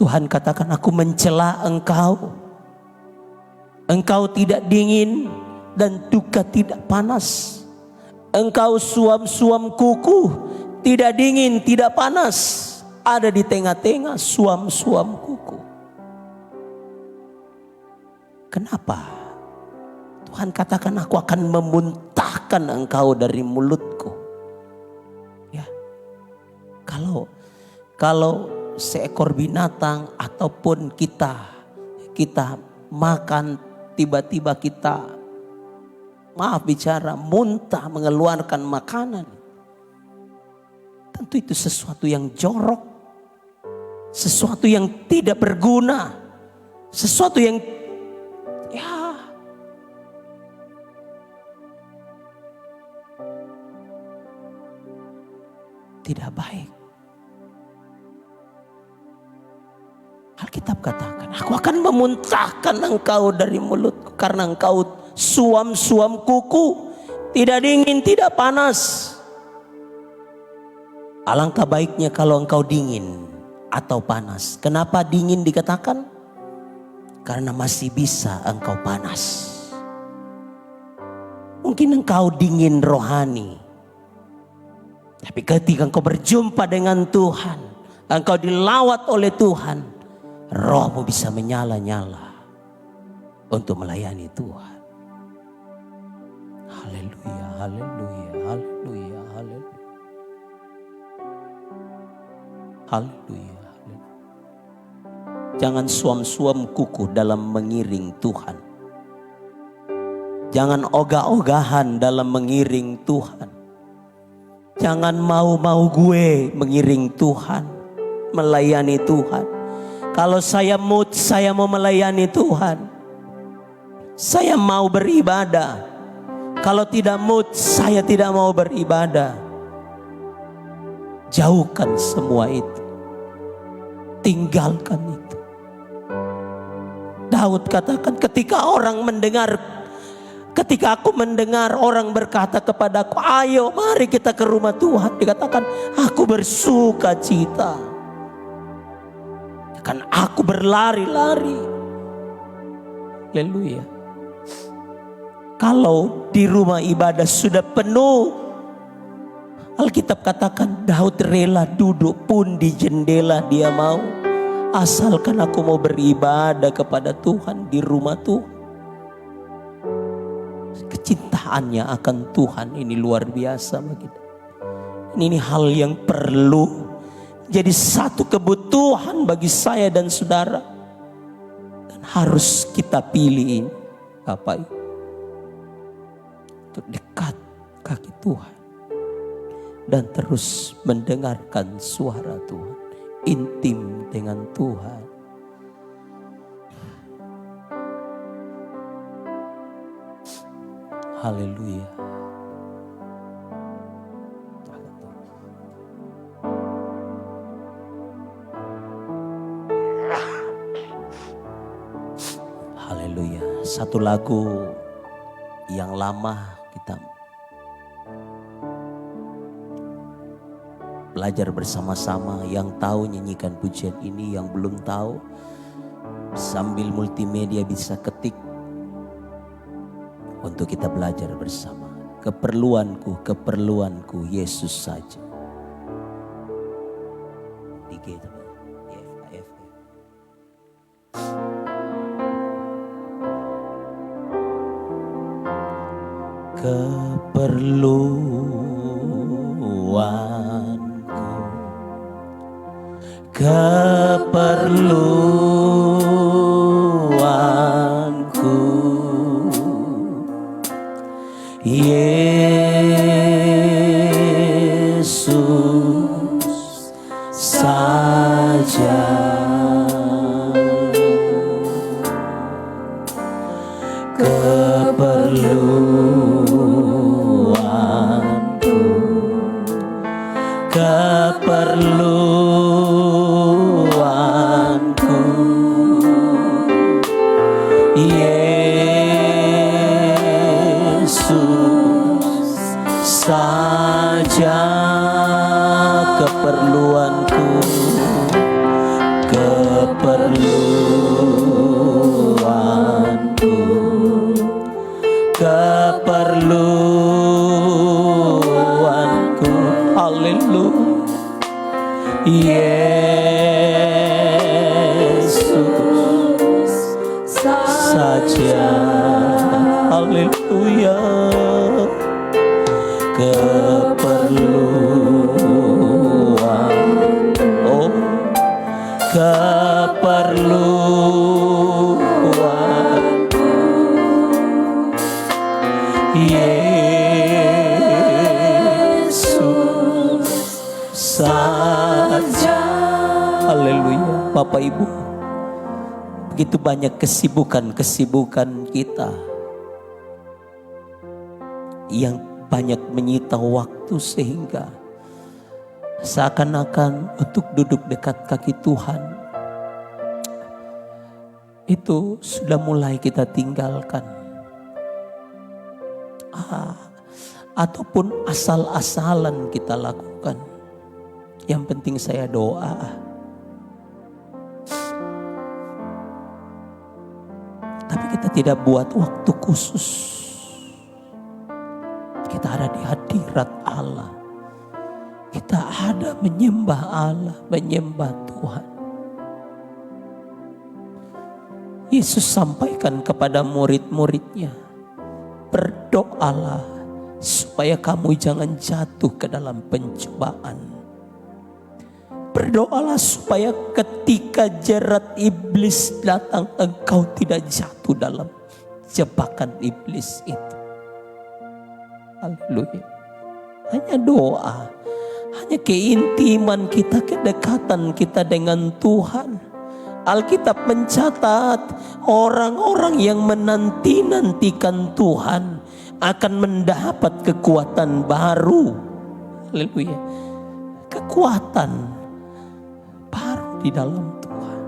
Tuhan katakan, aku mencela engkau. Engkau tidak dingin dan juga tidak panas. Engkau suam-suam kuku, tidak dingin, tidak panas. Ada di tengah-tengah suam-suam kuku. Kenapa? Tuhan katakan, aku akan memuntahkan engkau dari mulutku. Ya. Kalau seekor binatang ataupun kita makan, tiba-tiba kita, maaf bicara, muntah mengeluarkan makanan. Tentu itu sesuatu yang jorok. Sesuatu yang tidak berguna. Sesuatu yang tidak baik. Alkitab katakan, aku akan memuntahkan engkau dari mulutku karena engkau suam-suam kuku, tidak dingin, tidak panas. Alangkah baiknya kalau engkau dingin atau panas. Kenapa dingin dikatakan? Karena masih bisa engkau panas. Mungkin engkau dingin rohani. Tapi ketika engkau berjumpa dengan Tuhan, engkau dilawat oleh Tuhan, rohmu bisa menyala-nyala untuk melayani Tuhan. Haleluya, haleluya, haleluya, haleluya. Haleluya, haleluya. Jangan suam-suam kuku dalam mengiring Tuhan. Jangan ogah-ogahan dalam mengiring Tuhan. Jangan mau-mau gue mengiring Tuhan, melayani Tuhan. Kalau saya mood, saya mau melayani Tuhan. Saya mau beribadah. Kalau tidak mood, saya tidak mau beribadah. Jauhkan semua itu. Tinggalkan itu. Daud katakan, ketika aku mendengar orang berkata kepadaku, ayo mari kita ke rumah Tuhan. Dikatakan, aku bersuka cita. Kan aku berlari-lari. Haleluya. Kalau di rumah ibadah sudah penuh, Alkitab katakan Daud rela duduk pun di jendela dia mau. Asalkan aku mau beribadah kepada Tuhan di rumah Tuhan. Kecintaannya akan Tuhan ini luar biasa bagi kita. Ini hal yang perlu jadi satu kebutuhan bagi saya dan saudara. Dan harus kita pilih ini. Apa itu? Untuk dekat kaki Tuhan. Dan terus mendengarkan suara Tuhan. Intim dengan Tuhan. Haleluya. Haleluya. Satu lagu yang lama kita belajar bersama-sama. Yang tahu nyanyikan pujian ini, yang belum tahu sambil multimedia bisa ketik untuk kita belajar bersama. Keperluanku, keperluanku Yesus saja. Di G teman. F. Keperluanku keperluanku. Yesus saja. Keperluanku, keperluanku, Yesus saja. Keperluanku, keperluanku, keperluanku. Haleluya. Yesus saja. Haleluya. Keperluan, oh keperluanku, Yesus saja. Haleluya. Bapak Ibu, begitu banyak kesibukan kita yang banyak menyita waktu, sehingga seakan-akan untuk duduk dekat kaki Tuhan itu sudah mulai kita tinggalkan. Ataupun asal-asalan kita lakukan. Yang penting saya doa. Tapi kita tidak buat waktu khusus. Kita ada di hadirat Allah. Kita ada menyembah Allah, menyembah Tuhan. Yesus sampaikan kepada murid-muridnya, berdoalah supaya kamu jangan jatuh ke dalam pencobaan. Berdoalah supaya ketika jerat iblis datang, engkau tidak jatuh dalam jebakan iblis itu. Haleluya. Hanya doa, hanya keintiman kita, kedekatan kita dengan Tuhan. Alkitab mencatat orang-orang yang menanti-nantikan Tuhan akan mendapat kekuatan baru. Haleluya. Kekuatan baru di dalam Tuhan.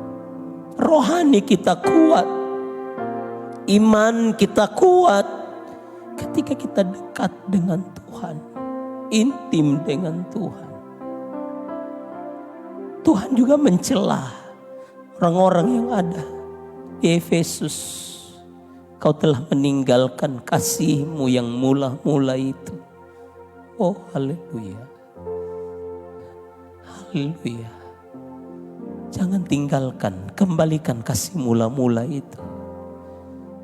Rohani kita kuat, iman kita kuat ketika kita dekat dengan Tuhan, intim dengan Tuhan. Tuhan juga mencela orang-orang yang ada di Efesus. Kau telah meninggalkan kasih-Mu yang mula-mula itu. Oh haleluya. Haleluya. Jangan tinggalkan, kembalikan kasih mula-mula itu.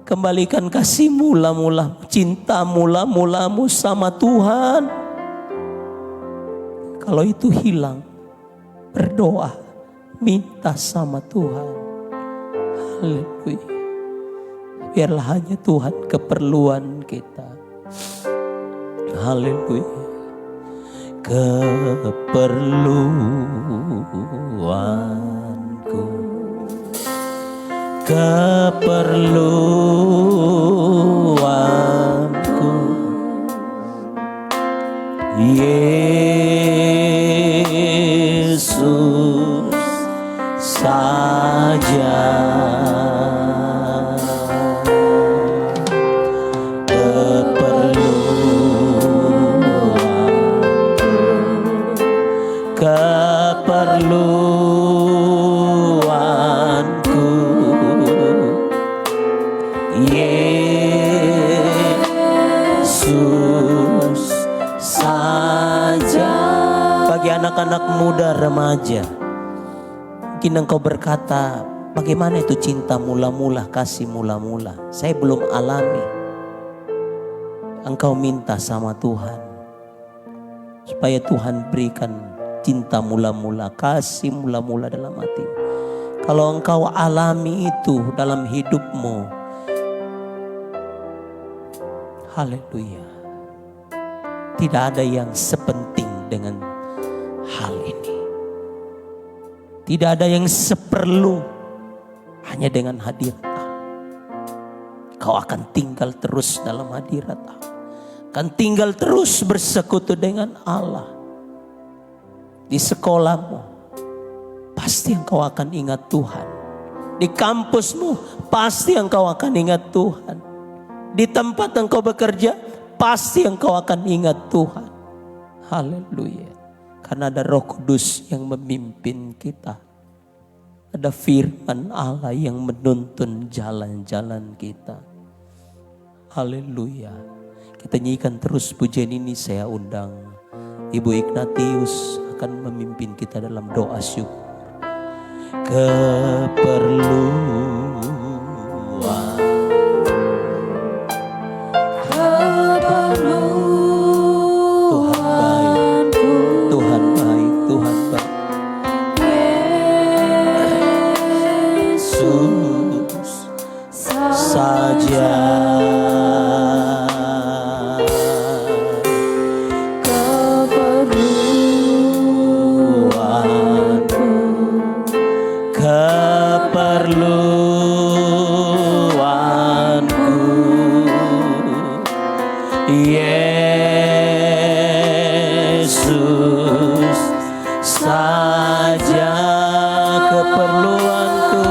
Kembalikan kasih mula-mula, cinta mula-mulamu sama Tuhan. Kalau itu hilang, berdoa, minta sama Tuhan. Haleluya. Biarlah hanya Tuhan keperluan kita. Haleluya. Keperluanku, keperluanku, Yesus saja. Keperluanku, Yesus saja. Bagi anak-anak muda, remaja, mungkin engkau berkata, bagaimana itu cinta mula-mula, kasih mula-mula? Saya belum alami. Engkau minta sama Tuhan supaya Tuhan berikan cinta mula-mula, kasih mula-mula dalam hatimu. Kalau engkau alami itu dalam hidupmu, haleluya. Tidak ada yang sepenting dengan hal ini. Tidak ada yang seperlu hanya dengan hadirat Allah. Kau akan tinggal terus dalam hadirat Allah. Akan tinggal terus bersekutu dengan Allah. Di sekolahmu, pasti engkau akan ingat Tuhan. Di kampusmu, pasti engkau akan ingat Tuhan. Di tempat engkau bekerja, pasti engkau akan ingat Tuhan. Haleluya. Karena ada Roh Kudus yang memimpin kita. Ada firman Allah yang menuntun jalan-jalan kita. Haleluya. Kita nyanyikan terus pujian ini. Saya undang Ibu Ignatius akan memimpin kita dalam doa syukur. Keperluan saja. Keperluanku Yesus saja, keperluanku,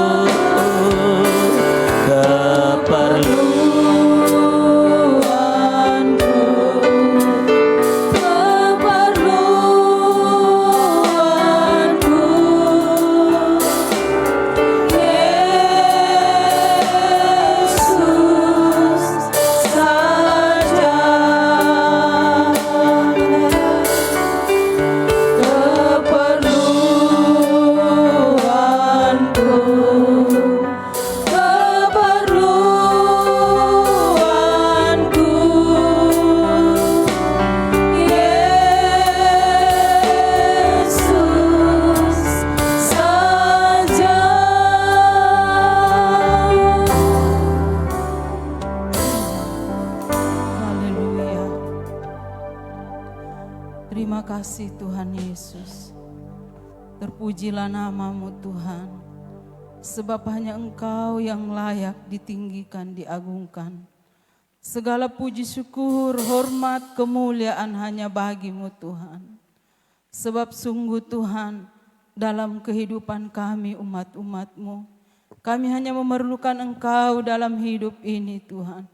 Terima kasih Tuhan Yesus. Terpujilah nama-Mu Tuhan. Sebab hanya Engkau yang layak ditinggikan, diagungkan. Segala puji syukur, hormat, kemuliaan hanya bagi-Mu Tuhan. Sebab sungguh Tuhan, dalam kehidupan kami umat-umat-Mu, kami hanya memerlukan Engkau dalam hidup ini Tuhan.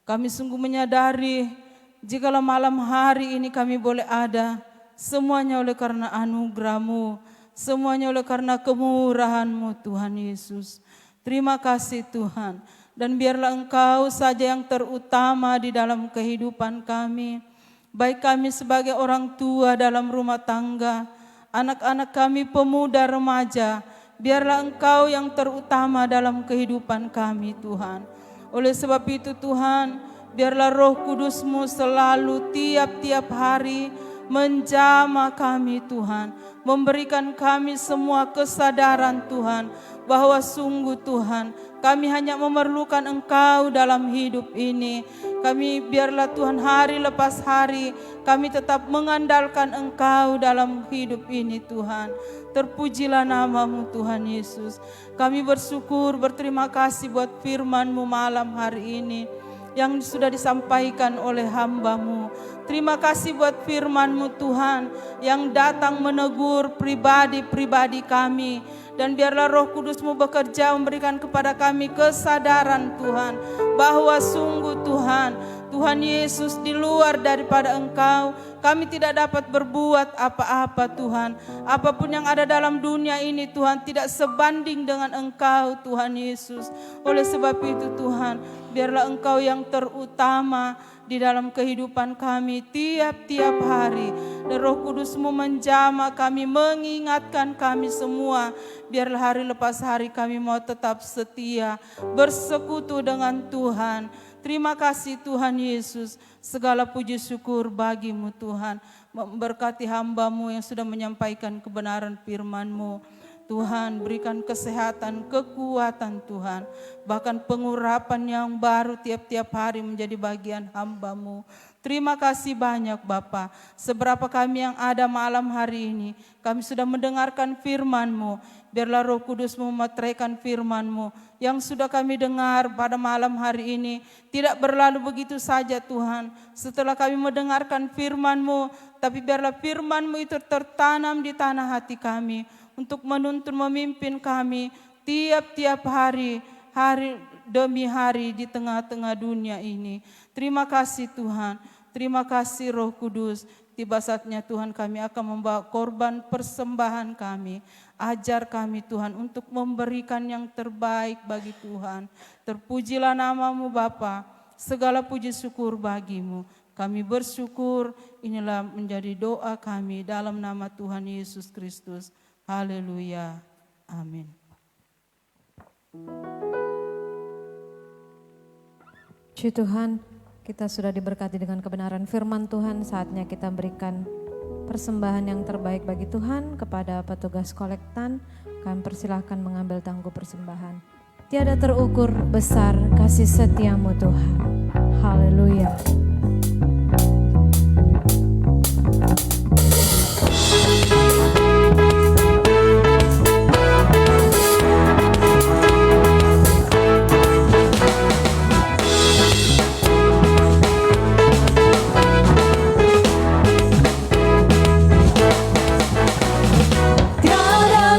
Kami sungguh menyadari jikalau malam hari ini kami boleh ada, semuanya oleh karena anugerah-Mu, semuanya oleh karena kemurahan-Mu Tuhan Yesus. Terima kasih Tuhan. Dan biarlah Engkau saja yang terutama di dalam kehidupan kami. Baik kami sebagai orang tua dalam rumah tangga, anak-anak kami pemuda remaja, biarlah Engkau yang terutama dalam kehidupan kami Tuhan. Oleh sebab itu Tuhan, biarlah Roh Kudus-Mu selalu tiap-tiap hari menjamah kami Tuhan. Memberikan kami semua kesadaran Tuhan, bahwa sungguh Tuhan, kami hanya memerlukan Engkau dalam hidup ini. Kami biarlah Tuhan hari lepas hari, kami tetap mengandalkan Engkau dalam hidup ini Tuhan. Terpujilah nama-Mu Tuhan Yesus. Kami bersyukur, berterima kasih buat firman-Mu malam hari ini yang sudah disampaikan oleh hamba-Mu. Terima kasih buat firman-Mu Tuhan yang datang menegur pribadi-pribadi kami. Dan biarlah Roh Kudus-Mu bekerja memberikan kepada kami kesadaran Tuhan, bahwa sungguh Tuhan, Tuhan Yesus, di luar daripada Engkau kami tidak dapat berbuat apa-apa Tuhan. Apapun yang ada dalam dunia ini Tuhan tidak sebanding dengan Engkau Tuhan Yesus. Oleh sebab itu Tuhan, biarlah Engkau yang terutama di dalam kehidupan kami tiap-tiap hari. Dan Roh Kudus-Mu menjamah kami, mengingatkan kami semua. Biarlah hari lepas hari kami mau tetap setia, bersekutu dengan Tuhan. Terima kasih Tuhan Yesus, segala puji syukur bagimu Tuhan. Memberkati hamba-Mu yang sudah menyampaikan kebenaran firman-Mu. Tuhan, berikan kesehatan, kekuatan Tuhan. Bahkan pengurapan yang baru tiap-tiap hari menjadi bagian hamba-Mu. Terima kasih banyak Bapa. Seberapa kami yang ada malam hari ini, kami sudah mendengarkan firman-Mu. Biarlah Roh Kudus memeteraikan firman-Mu yang sudah kami dengar pada malam hari ini. Tidak berlalu begitu saja Tuhan. Setelah kami mendengarkan firman-Mu, tapi biarlah firman-Mu itu tertanam di tanah hati kami. Untuk menuntun memimpin kami tiap-tiap hari, hari demi hari di tengah-tengah dunia ini. Terima kasih Tuhan. Terima kasih Roh Kudus. Tiba saatnya Tuhan kami akan membawa korban persembahan kami. Ajar kami Tuhan untuk memberikan yang terbaik bagi Tuhan. Terpujilah nama-Mu Bapa. Segala puji syukur bagi-Mu. Kami bersyukur, inilah menjadi doa kami dalam nama Tuhan Yesus Kristus. Haleluya. Amin. Puji Tuhan, kita sudah diberkati dengan kebenaran firman Tuhan. Saatnya kita berikan persembahan yang terbaik bagi Tuhan kepada petugas kolektan. Kami persilahkan mengambil tangguh persembahan. Tiada terukur besar kasih setia-Mu Tuhan. Haleluya.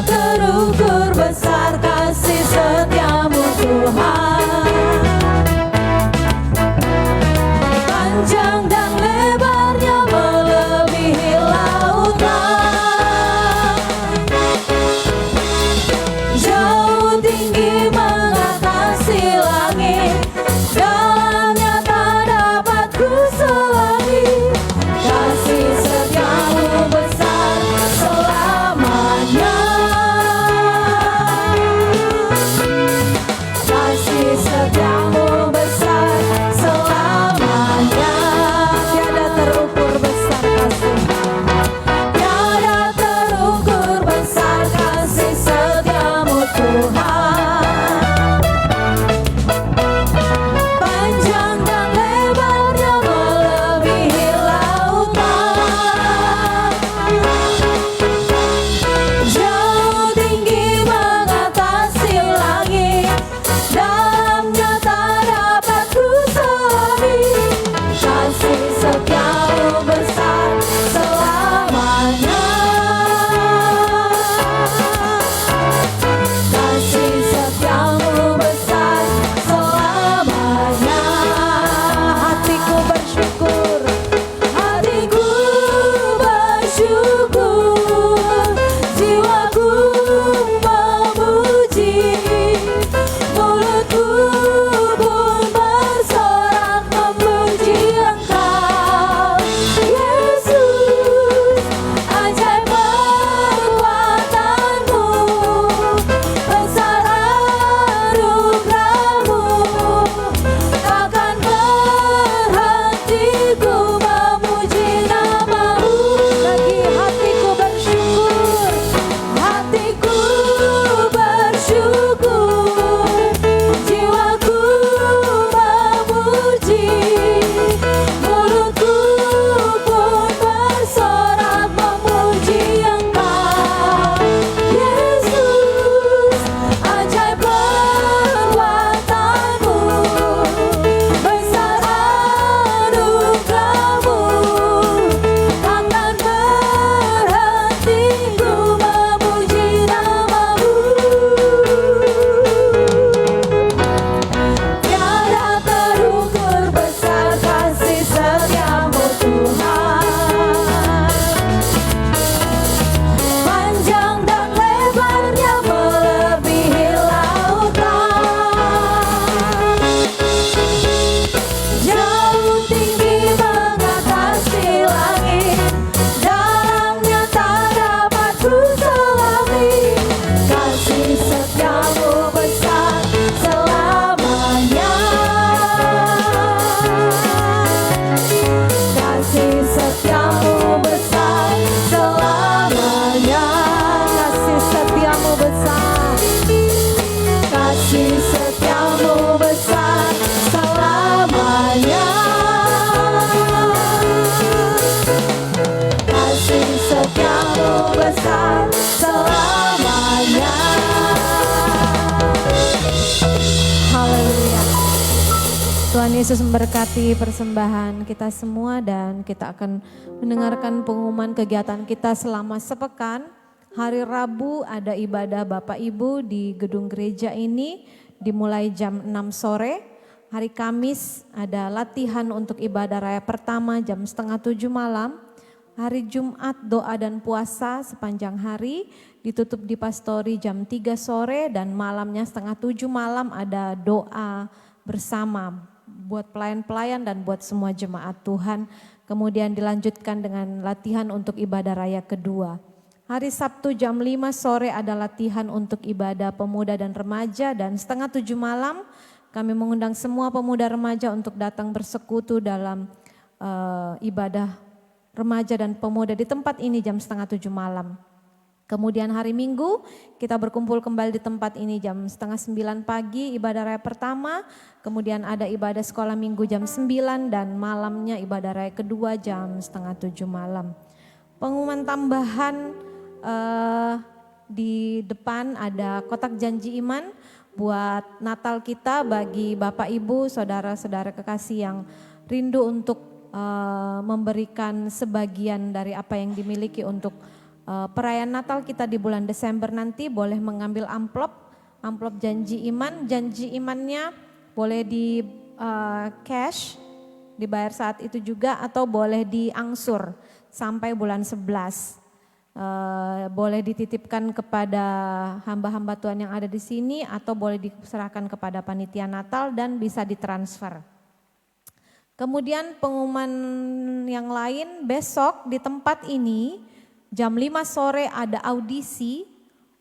Terukur besar kasih setia-Mu Tuhan, Tuhan Yesus memberkati persembahan kita semua dan kita akan mendengarkan pengumuman kegiatan kita selama sepekan. Hari Rabu ada ibadah Bapak Ibu di gedung gereja ini dimulai jam 6 sore. Hari Kamis ada latihan untuk ibadah raya pertama jam 6:30 malam. Hari Jumat doa dan puasa sepanjang hari ditutup di pastori jam 3 sore dan malamnya 6:30 malam ada doa bersama buat pelayan-pelayan dan buat semua jemaat Tuhan. Kemudian dilanjutkan dengan latihan untuk ibadah raya kedua. Hari Sabtu jam 5 sore ada latihan untuk ibadah pemuda dan remaja dan 6:30 malam kami mengundang semua pemuda remaja untuk datang bersekutu dalam ibadah remaja dan pemuda di tempat ini jam 6:30 malam. Kemudian hari Minggu kita berkumpul kembali di tempat ini jam 8:30 pagi ibadah raya pertama. Kemudian ada ibadah sekolah minggu jam 9 dan malamnya ibadah raya kedua jam 6:30 malam. Pengumuman tambahan di depan ada kotak janji iman buat Natal kita bagi Bapak Ibu saudara-saudara kekasih yang rindu untuk memberikan sebagian dari apa yang dimiliki untuk perayaan Natal kita di bulan Desember nanti. Boleh mengambil amplop janji iman. Janji imannya boleh di cash, dibayar saat itu juga atau boleh diangsur sampai bulan 11. Boleh dititipkan kepada hamba-hamba Tuhan yang ada di sini atau boleh diserahkan kepada panitia Natal dan bisa ditransfer. Kemudian pengumuman yang lain, besok di tempat ini jam 5 sore ada audisi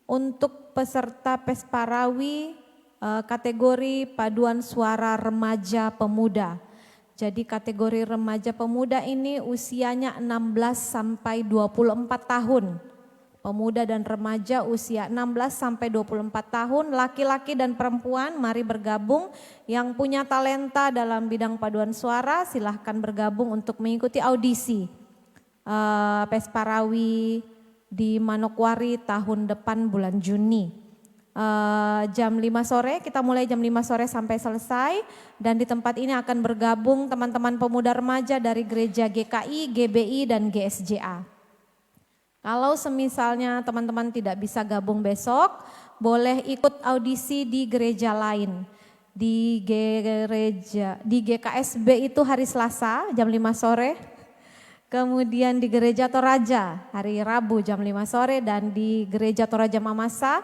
untuk peserta Pesparawi kategori paduan suara remaja pemuda. Jadi kategori remaja pemuda ini usianya 16 sampai 24 tahun. Pemuda dan remaja usia 16 sampai 24 tahun, laki-laki dan perempuan mari bergabung. Yang punya talenta dalam bidang paduan suara silahkan bergabung untuk mengikuti audisi. Pesparawi di Manokwari tahun depan bulan Juni. Jam 5 sore, kita mulai jam 5 sore sampai selesai. Dan di tempat ini akan bergabung teman-teman pemuda remaja dari gereja GKI, GBI dan GSJA. Kalau semisalnya teman-teman tidak bisa gabung besok, boleh ikut audisi di gereja lain. Di GKSB itu hari Selasa jam 5 sore. Kemudian di Gereja Toraja hari Rabu jam 5 sore dan di Gereja Toraja Mamasa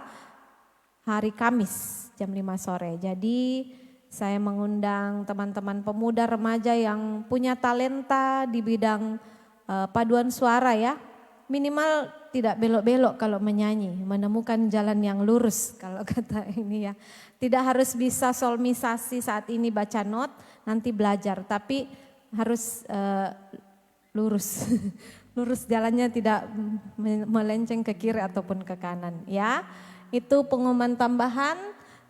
hari Kamis jam 5 sore. Jadi saya mengundang teman-teman pemuda remaja yang punya talenta di bidang paduan suara ya. Minimal tidak belok-belok kalau menyanyi, menemukan jalan yang lurus kalau kata ini ya. Tidak harus bisa solmisasi saat ini baca not, nanti belajar. Tapi harus lurus, lurus jalannya tidak melenceng ke kiri ataupun ke kanan ya. Itu pengumuman tambahan,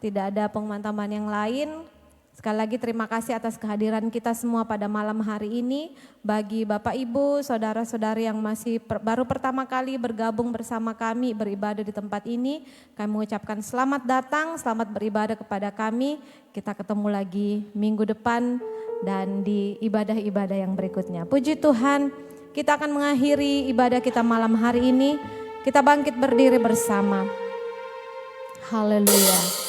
tidak ada pengumuman tambahan yang lain. Sekali lagi terima kasih atas kehadiran kita semua pada malam hari ini. Bagi Bapak Ibu, saudara-saudari yang masih baru pertama kali bergabung bersama kami beribadah di tempat ini, kami mengucapkan selamat datang, selamat beribadah kepada kami. Kita ketemu lagi minggu depan dan di ibadah-ibadah yang berikutnya. Puji Tuhan, kita akan mengakhiri ibadah kita malam hari ini. Kita bangkit berdiri bersama. Haleluya.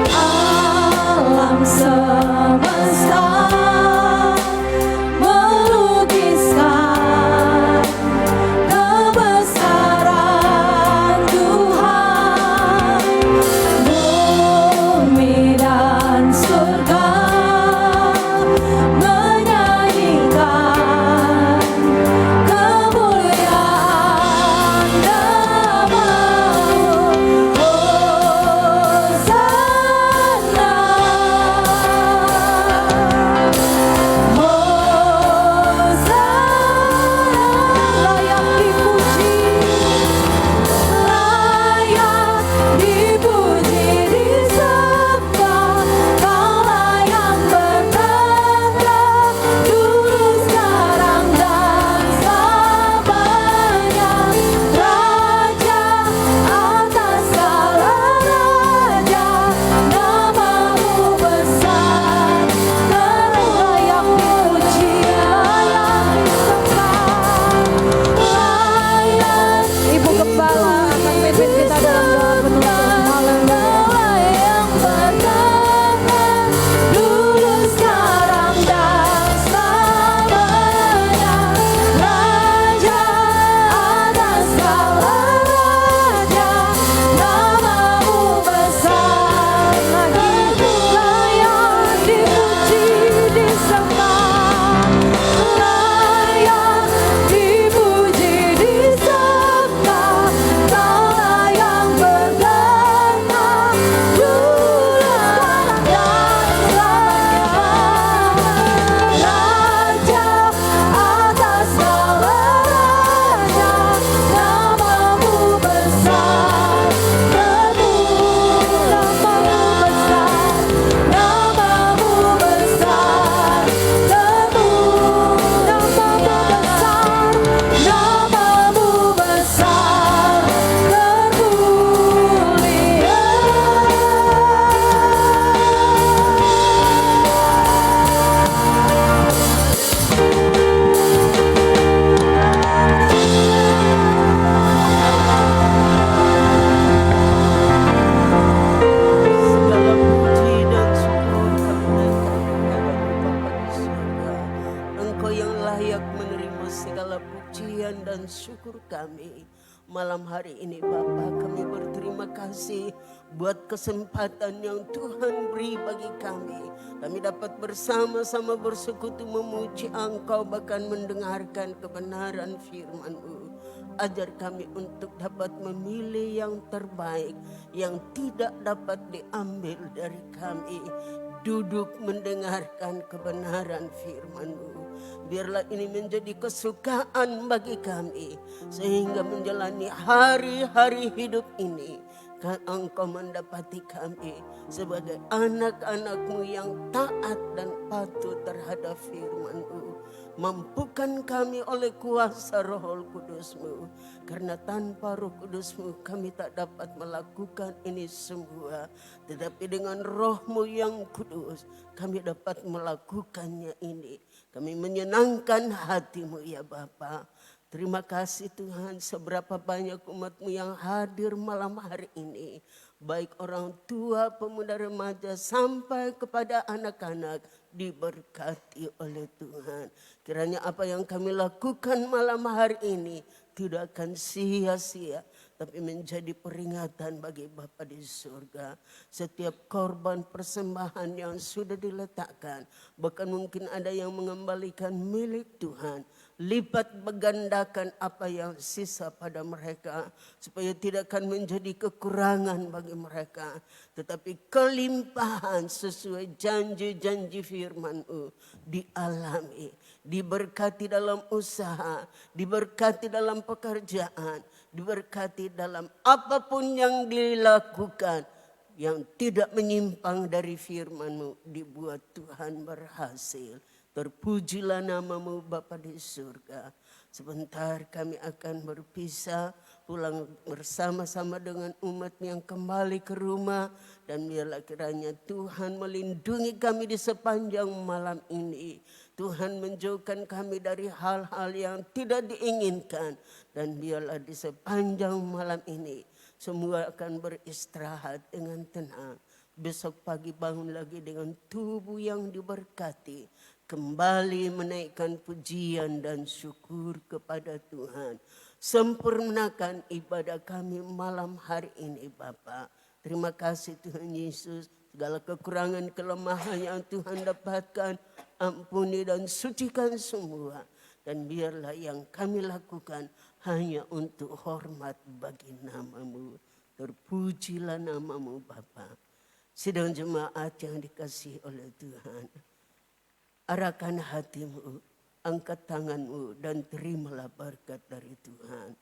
Alam semesta melukiskan kami. Malam hari ini Bapa, kami berterima kasih buat kesempatan yang Tuhan beri bagi kami. Kami dapat bersama-sama bersekutu memuji Engkau, bahkan mendengarkan kebenaran firman-Mu. Ajar kami untuk dapat memilih yang terbaik, yang tidak dapat diambil dari kami. Duduk mendengarkan kebenaran firman-Mu. Biarlah ini menjadi kesukaan bagi kami, sehingga menjalani hari-hari hidup ini, Engkau mendapati kami sebagai anak-anak-Mu yang taat dan patuh terhadap firman-Mu. Mampukan kami oleh kuasa Roh Kudus-Mu, karena tanpa Roh Kudus-Mu kami tak dapat melakukan ini semua. Tetapi dengan Roh-Mu yang kudus kami dapat melakukannya ini. Kami menyenangkan hati-Mu ya Bapa. Terima kasih Tuhan, seberapa banyak umat-Mu yang hadir malam hari ini. Baik orang tua, pemuda, remaja, sampai kepada anak-anak, diberkati oleh Tuhan. Kiranya apa yang kami lakukan malam hari ini tidak akan sia-sia, tapi menjadi peringatan bagi Bapa di surga. Setiap korban persembahan yang sudah diletakkan, bahkan mungkin ada yang mengembalikan milik Tuhan, lipat begandakan apa yang sisa pada mereka, supaya tidak akan menjadi kekurangan bagi mereka, tetapi kelimpahan sesuai janji-janji firman-Mu dialami. Diberkati dalam usaha, diberkati dalam pekerjaan, diberkati dalam apapun yang dilakukan, yang tidak menyimpang dari firman-Mu, dibuat Tuhan berhasil. Terpujilah nama-Mu Bapa di surga. Sebentar kami akan berpisah, pulang bersama-sama dengan umat yang kembali ke rumah. Dan biarlah kiranya Tuhan melindungi kami di sepanjang malam ini. Tuhan menjauhkan kami dari hal-hal yang tidak diinginkan. Dan biarlah di sepanjang malam ini semua akan beristirahat dengan tenang. Besok pagi bangun lagi dengan tubuh yang diberkati. Kembali menaikkan pujian dan syukur kepada Tuhan. Sempurnakan ibadah kami malam hari ini Bapa. Terima kasih Tuhan Yesus. Segala kekurangan kelemahan yang Tuhan dapatkan, ampuni dan sucikan semua. Dan biarlah yang kami lakukan hanya untuk hormat bagi nama-Mu. Terpujilah nama-Mu Bapa. Sidang jemaat yang dikasihi oleh Tuhan, arahkan hatimu, angkat tanganmu dan terimalah berkat dari Tuhan.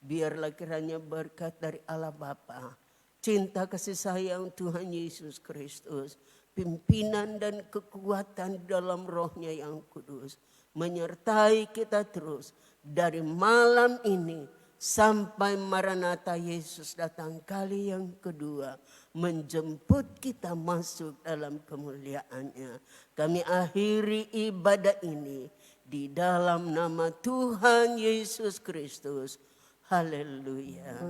Biarlah kiranya berkat dari Allah Bapa, cinta kasih sayang Tuhan Yesus Kristus, pimpinan dan kekuatan dalam Roh-Nya yang kudus, menyertai kita terus dari malam ini sampai Maranatha Yesus datang kali yang kedua, menjemput kita masuk dalam kemuliaan-Nya. Kami akhiri ibadah ini di dalam nama Tuhan Yesus Kristus. Haleluya.